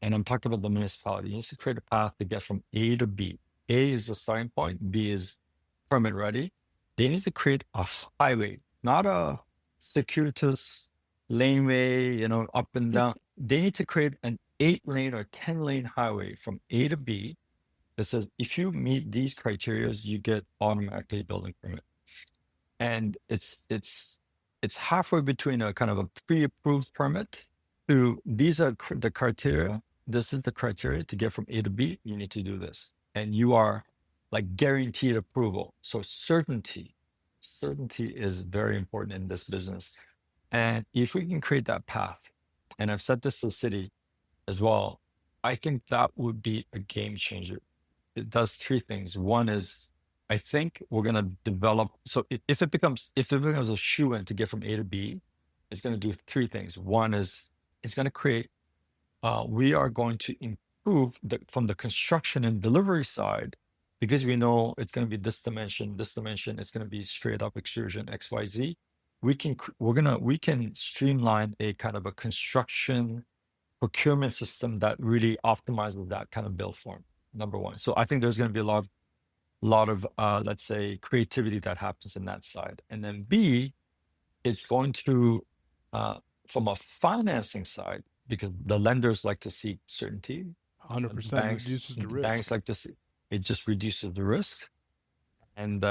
and I'm talking about the municipality. It needs to create a path to get from A to B. A is the starting point. B is permit ready. They need to create a highway, not a circuitous laneway, up and down. They need to create an 8-lane or 10-lane highway from A to B that says if you meet these criteria, you get automatically building permit. And it's halfway between a kind of a pre-approved permit to these are the criteria. This is the criteria to get from A to B. You need to do this, and you are like guaranteed approval. So certainty is very important in this business. And if we can create that path, and I've said this to the city as well, I think that would be a game changer. It does three things. One is, I think we're going to develop. So if it becomes a shoe-in to get from A to B, it's going to do three things. One is it's going to create we are going to improve from the construction and delivery side because we know it's going to be this dimension, it's going to be straight up extrusion XYZ. We can streamline a kind of a construction procurement system that really optimizes that kind of build form. Number one. So I think there's going to be a lot of let's say creativity that happens in that side. And then B, it's going to from a financing side, because the lenders like to see certainty, 100% reduces the the risk. banks like to see it just reduces the risk. And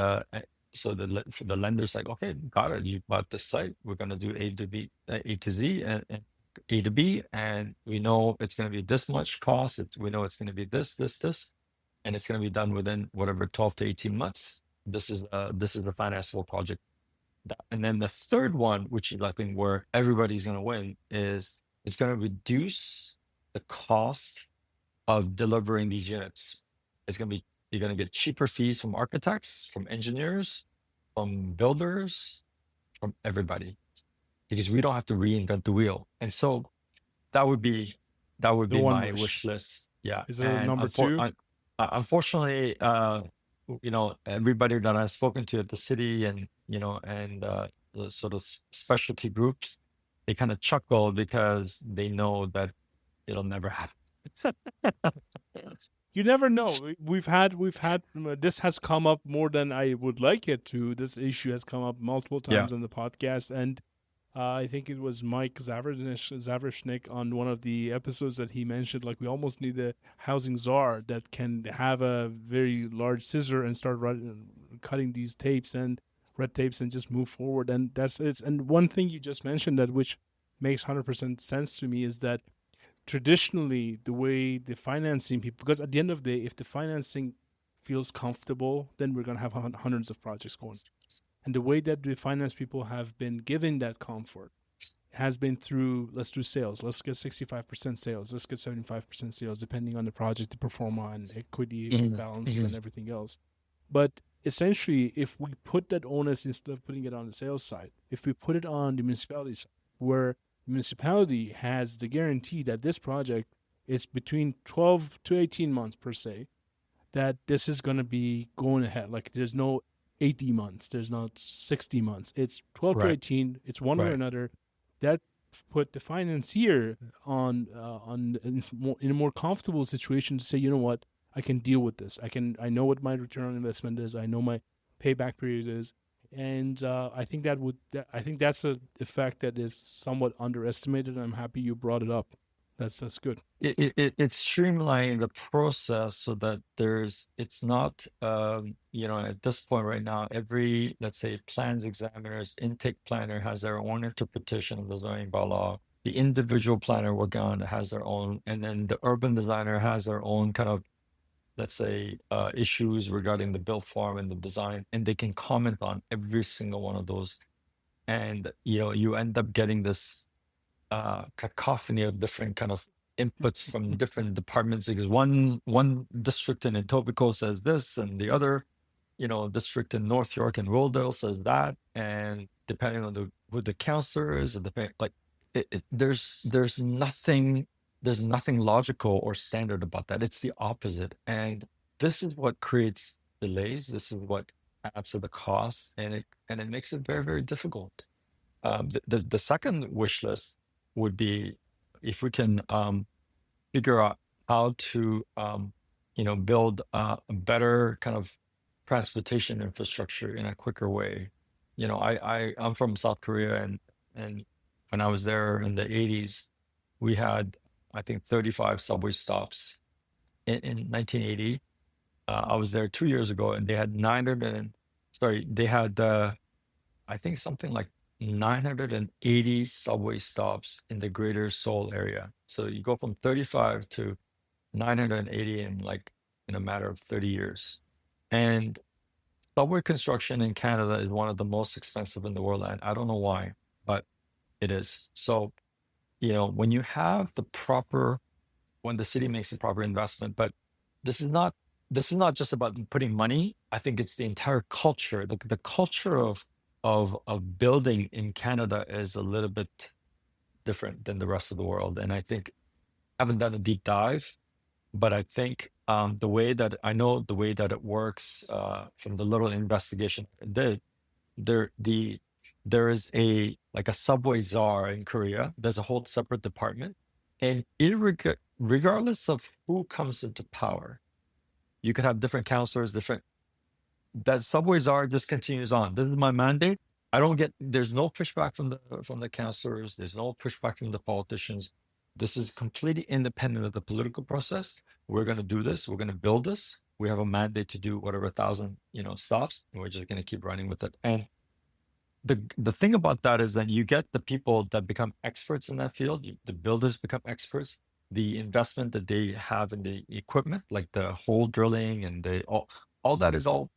so the lender's like, okay, got it. You bought this site. We're going to do A to Z, and A to B, and we know it's going to be this much cost. We know it's going to be this, and it's going to be done within whatever 12 to 18 months. This is a financeable project. And then the third one, which is I think where everybody's going to win, is it's going to reduce the cost of delivering these units. You're going to get cheaper fees from architects, from engineers, from builders, from everybody, because we don't have to reinvent the wheel. And so that would be my wish list. Yeah. Is there a number two? Unfortunately, everybody that I've spoken to at the city and the sort of specialty groups, they kind of chuckle because they know that it'll never happen. You never know. We've had this has come up more than I would like it to. This issue has come up multiple times on the podcast, and I think it was Mike Zavrishnik on one of the episodes that he mentioned, like we almost need a housing czar that can have a very large scissor and start cutting these tapes and red tapes and just move forward. And that's it. And one thing you just mentioned that which makes 100% sense to me is that traditionally the way the financing people, because at the end of the day, if the financing feels comfortable, then we're going to have hundreds of projects going. And the way that the finance people have been given that comfort has been through, let's do sales. Let's get 65% sales. Let's get 75% sales, depending on the project, the performa and equity balances and everything else. But essentially, if we put that onus, instead of putting it on the sales side, if we put it on the municipality side, where the municipality has the guarantee that this project is between 12 to 18 months per se, that this is going to be going ahead. Like there's no 80 months, there's not 60 months. It's 12 to 18. It's one way or another. That put the financier in a more comfortable situation to say, you know what, I can deal with this. I know what my return on investment is. I know my payback period is. And I think that's an effect that is somewhat underestimated. And I'm happy you brought it up. That's good. It's streamlining the process so that it's not at this point right now, every, let's say, plans examiner's intake planner has their own interpretation of the zoning bylaw. The individual planner working on it has their own, and then the urban designer has their own kind of, let's say, issues regarding the build form and the design, and they can comment on every single one of those. And you end up getting this cacophony of different kind of inputs from different departments, because one district in Etobicoke says this, and the other district in North York and Rosedale says that, and depending on who the counselor is, there's nothing logical or standard about that. It's the opposite, and this is what creates delays. This is what adds to the cost, and it makes it very, very difficult. The second wish list would be if we can figure out how to build a better kind of transportation infrastructure in a quicker way. I'm from South Korea, and when I was there in the 80s, we had, I think, 35 subway stops in 1980. I was there 2 years ago, and they had I think something like 980 subway stops in the greater Seoul area. So you go from 35 to 980 in a matter of 30 years. And subway construction in Canada is one of the most expensive in the world, and I don't know why, but it is. So, when you have when the city makes the proper investment, but this is not just about putting money. I think it's the entire culture. The culture of building in Canada is a little bit different than the rest of the world. And I think haven't done a deep dive, but I think the way that I know the way that it works from the little investigation I did, there the there is a like a subway czar in Korea. There's a whole separate department, and regardless of who comes into power, you could have different counselors, different that subway czar just continues on. This is my mandate. I don't get. There's no pushback from the counselors. There's no pushback from the politicians. This is completely independent of the political process. We're going to do this. We're going to build this. We have a mandate to do whatever 1,000 stops, and we're just going to keep running with it. And the thing about that is that you get the people that become experts in that field. The builders become experts. The investment that they have in the equipment, like the hole drilling and all that is all.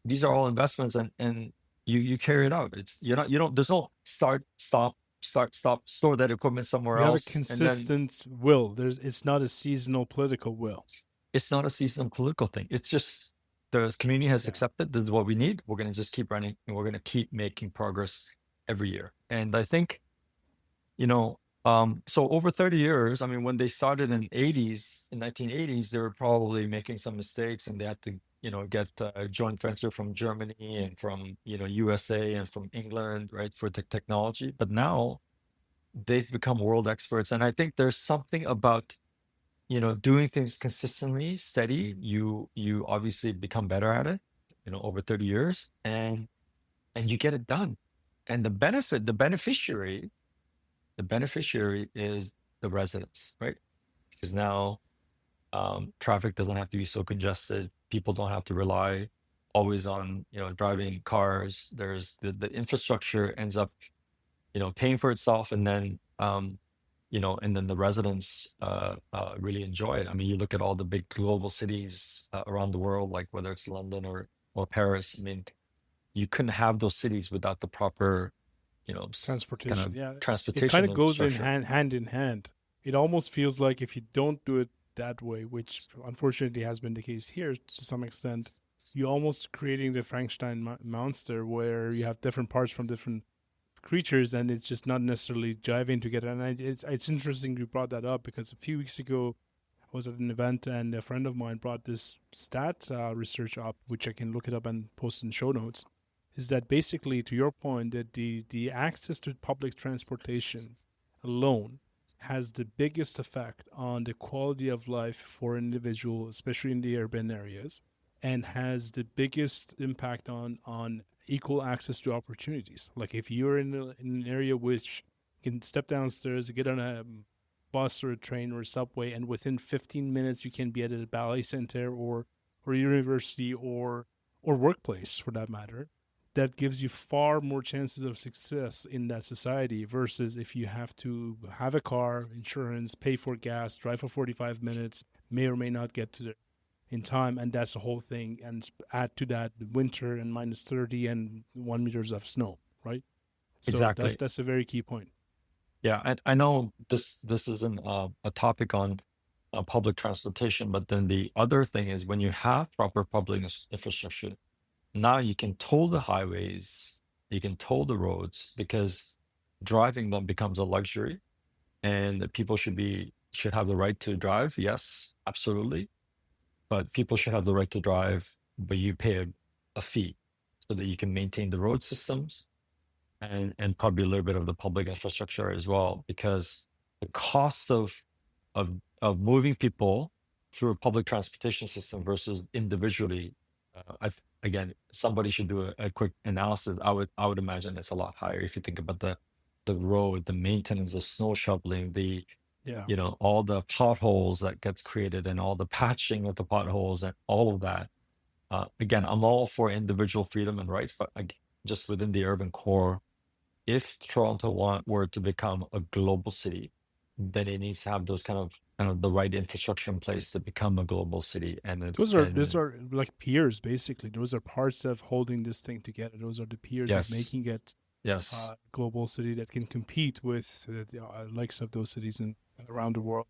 These are all investments, and you carry it out. It's you don't. There's no start, stop, start, stop. Store that equipment somewhere You have a else, and then consistent will. It's not a seasonal political will. it's not a seasonal political thing. It's just the community has Yeah. accepted this is what we need. We're going to just keep running, and we're going to keep making progress every year. And I think, so over 30 years, I mean, when they started in 1980s, they were probably making some mistakes, and they had to, get a joint venture from Germany and from, USA and from England, right, for the technology. But now they've become world experts, and I think there's something about doing things consistently, steady, you obviously become better at it, over 30 years, and you get it done. And the beneficiary is the residents, right? Because now traffic doesn't have to be so congested. People don't have to rely always on, driving cars. There's the infrastructure ends up, paying for itself, and then and then the residents really enjoy it. I mean, you look at all the big global cities around the world, like whether it's London or Paris. I mean, you couldn't have those cities without the proper, kind Transportation. of Yeah. It kind transportation of goes in infrastructure. hand in hand. It almost feels like if you don't do it that way, which unfortunately has been the case here to some extent, you're almost creating the Frankenstein monster where you have different parts from different creatures, and it's just not necessarily jiving together. And it's interesting you brought that up, because a few weeks ago I was at an event and a friend of mine brought this stat research up, which I can look it up and post in show notes. Is that basically, to your point, that the access to public transportation alone has the biggest effect on the quality of life for an individual, especially in the urban areas, and has the biggest impact on equal access to opportunities. Like if you're in an area which can step downstairs, get on a bus or a train or a subway, and within 15 minutes you can be at a ballet center or university or workplace for that matter, that gives you far more chances of success in that society versus if you have to have a car, insurance, pay for gas, drive for 45 minutes, may or may not get to the in time, and that's the whole thing. And add to that the winter and minus 30 and 1 meters of snow, right? So Exactly. that's a very key point. Yeah, I know this isn't a topic on public transportation, but then the other thing is when you have proper public infrastructure, now you can toll the highways, you can toll the roads, because driving them becomes a luxury, and that people should have the right to drive. Yes, absolutely. But people should have the right to drive, but you pay a fee so that you can maintain the road systems and probably a little bit of the public infrastructure as well, because the cost of moving people through a public transportation system versus individually, again, somebody should do a quick analysis. I would imagine it's a lot higher if you think about the road, the maintenance, the snow shoveling, Yeah. all the potholes that gets created, and all the patching of the potholes and all of that. Again, I'm all for individual freedom and rights, but just within the urban core, if Toronto were to become a global city, then it needs to have those kind of the right infrastructure in place to become a global city. Those are like peers, basically. Those are parts of holding this thing together. Those are the peers of yes, making it yes, global city that can compete with the likes of those cities around the world.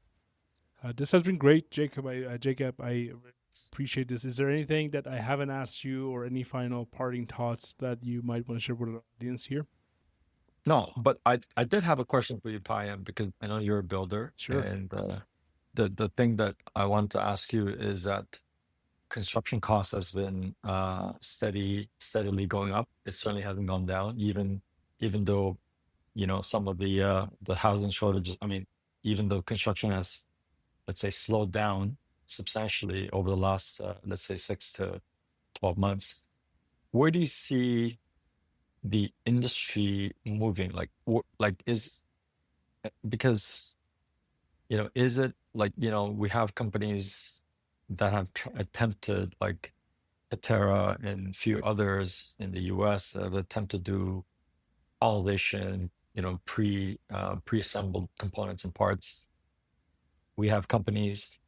This has been great, Jacob. Jacob, I appreciate this. Is there anything that I haven't asked you, or any final parting thoughts that you might want to share with the audience here? no, but I did have a question for you, Payam, because I know you're a builder, Sure. and the thing that I want to ask you is that construction costs has been steadily going up. It certainly hasn't gone down, even though some of the housing shortages. I mean, even though construction has, let's say, slowed down substantially over the last let's say 6 to 12 months. Where do you see the industry moving? Like, like is because is it like we have companies that have attempted, like Patera and a few others in the US have attempted to do polishing, pre-assembled components and parts. We have companies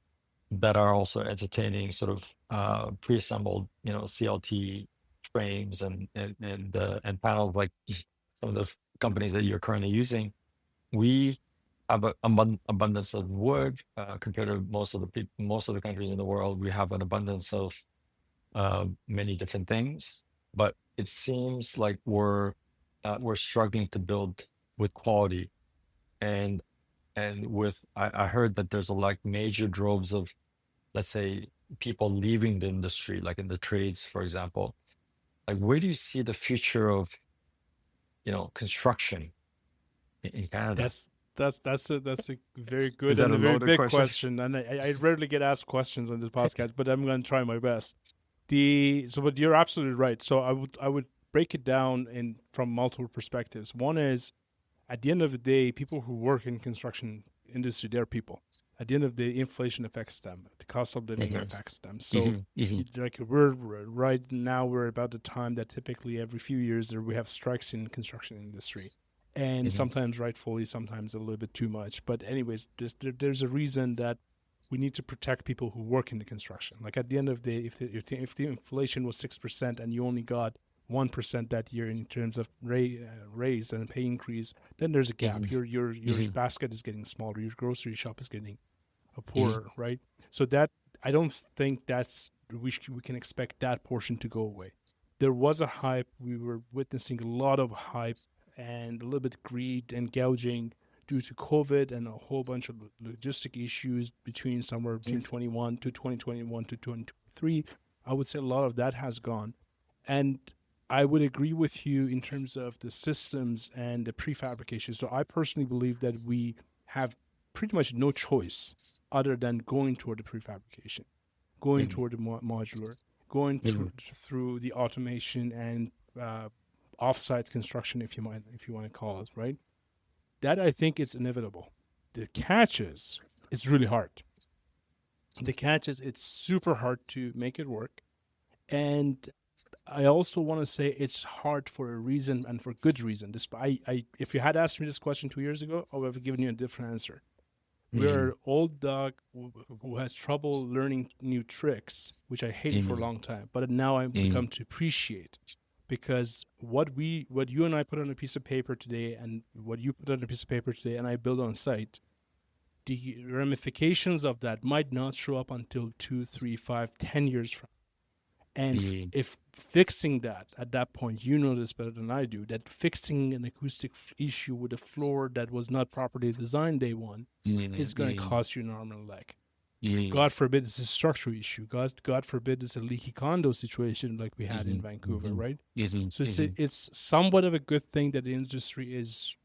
that are also entertaining sort of pre-assembled, CLT frames and panels, like some of the companies that you're currently using. We have an abundance of wood compared to most of the countries in the world. We have an abundance of many different things, but it seems like we're struggling to build with quality. And I heard that there's like major droves of, let's say, people leaving the industry, like in the trades, for example. Like, where do you see the future of construction in Canada? That's a very Is good that and a a very loaded big question? question, and I rarely get asked questions on this podcast, but I'm going to try my best. But you're absolutely right. So I would break it down in from multiple perspectives. One is, at the end of the day, people who work in construction industry, they're people. At the end of the day, inflation affects them. The cost of living Mhm, affects them. So, mhm, mhm, like we're right now, we're about the time that typically every few years we have strikes in construction industry, and mhm, sometimes rightfully, sometimes a little bit too much. But anyways, there's a reason that we need to protect people who work in the construction. Like at the end of the day, if the inflation was 6% and you only got 1% that year in terms of raise and pay increase, then there's a gap. mhm, Your mhm, basket is getting smaller. Your grocery shop is getting mhm, poorer, right? So that I don't think we can expect that portion to go away. There was a hype. We were witnessing a lot of hype and a little bit greed and gouging due to COVID and a whole bunch of logistic issues somewhere between 21 to 2021 to 2023. I would say a lot of that has gone. And I would agree with you in terms of the systems and the prefabrication. So I personally believe that we have pretty much no choice other than going toward the prefabrication, going mhm, toward the modular, going mhm, through the automation and offsite construction, if you want to call it, right? That I think it's inevitable. The catch is it's really hard. The catch is it's super hard to make it work, and I also want to say it's hard for a reason and for good reason. If you had asked me this question 2 years ago, I would have given you a different answer. We're mhm, an old dog who has trouble learning new tricks, which I hated for a mhm, long time. But now I've mhm, become to appreciate, because what you and I put on a piece of paper today, and what you put on a piece of paper today, and I build on site, the ramifications of that might not show up until 2, 3, 5, 10 years from. And mhm, if fixing that at that point, you know this better than I do, that fixing an acoustic issue with a floor that was not properly designed day one mhm, is going to mhm, cost you an arm and a leg. mhm, God forbid it's a structural issue. God forbid it's a leaky condo situation like we had in mhm, Vancouver, mhm, right? mhm, So mhm, it's somewhat of a good thing that the industry is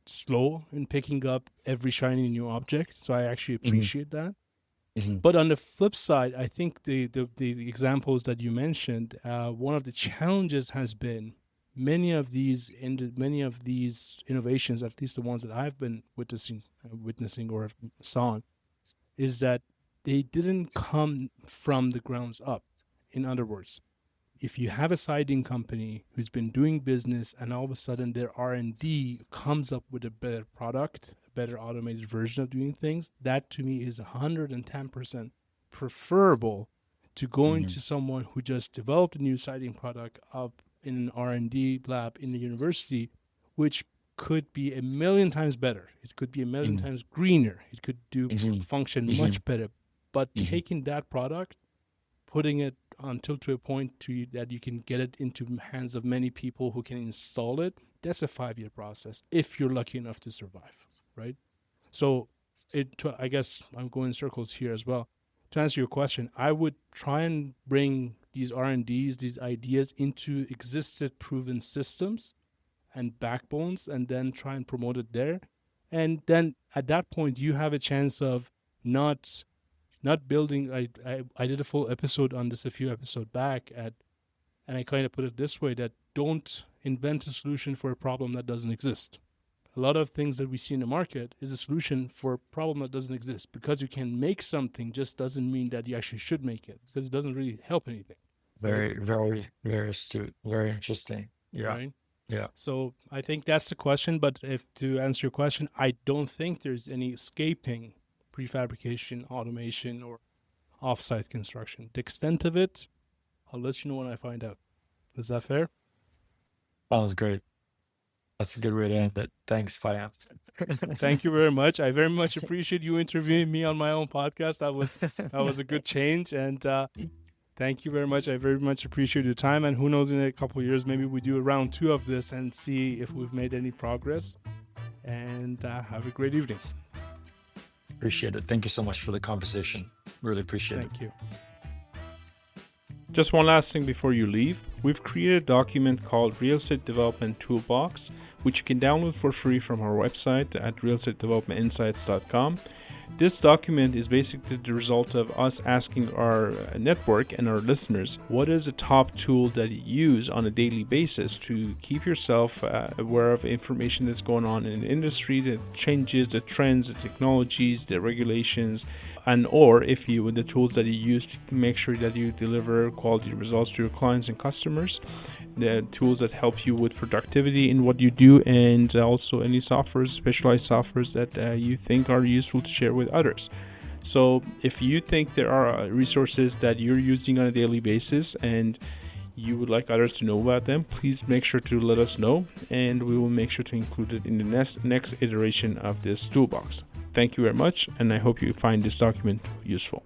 slow in picking up every shiny new object. So I actually mhm, appreciate that. mhm, But on the flip side, I think the examples that you mentioned, one of the challenges has been many of these innovations, at least the ones that I've been witnessing or have saw, is that they didn't come from the grounds up. In other words, if you have a siding company who's been doing business and all of a sudden their R&D comes up with a better product, a better automated version of doing things, that to me is 110% preferable to going mhm, to someone who just developed a new siding product up in an R&D lab in the university, which could be a million times better. It could be a million mhm, times greener. It could do mhm, function mhm, much better. But mhm, taking that product, putting it until to a point that you can get it into hands of many people who can install it, that's a 5-year process if you're lucky enough to survive, right? So I guess I'm going in circles here as well. To answer your question, I would try and bring these R&Ds, these ideas into existed proven systems and backbones, and then try and promote it there. And then at that point, you have a chance of not building. I did a full episode on this a few episodes back, and I kind of put it this way, that don't invent a solution for a problem that doesn't exist. A lot of things that we see in the market is a solution for a problem that doesn't exist. Because you can make something just doesn't mean that you actually should make it, because it doesn't really help anything. Very, very, very astute. Very interesting. Yeah. Right? Yeah. So I think that's the question. But to answer your question, I don't think there's any escaping prefabrication, automation, or offsite construction. The extent of it, I'll let you know when I find out. Is that fair? Sounds great. That's a good way to end it. Thanks, Payam. Thank you very much. I very much appreciate you interviewing me on my own podcast. That was a good change. And thank you very much. I very much appreciate your time. And who knows, in a couple of years, maybe we do a round 2 of this and see if we've made any progress. And have a great evening. Appreciate it. Thank you so much for the conversation. Really appreciate it. Thank you. Just one last thing before you leave. We've created a document called Real Estate Development Toolbox, which you can download for free from our website at realestatedevelopmentinsights.com. This document is basically the result of us asking our network and our listeners, what is the top tool that you use on a daily basis to keep yourself aware of information that's going on in the industry, the changes, the trends, the technologies, the regulations, and or if you with the tools that you use to make sure that you deliver quality results to your clients and customers, the tools that help you with productivity in what you do, and also any softwares, specialized softwares that you think are useful to share with others. So if you think there are resources that you're using on a daily basis and you would like others to know about them, please make sure to let us know, and we will make sure to include it in the next iteration of this toolbox. Thank you very much, and I hope you find this document useful.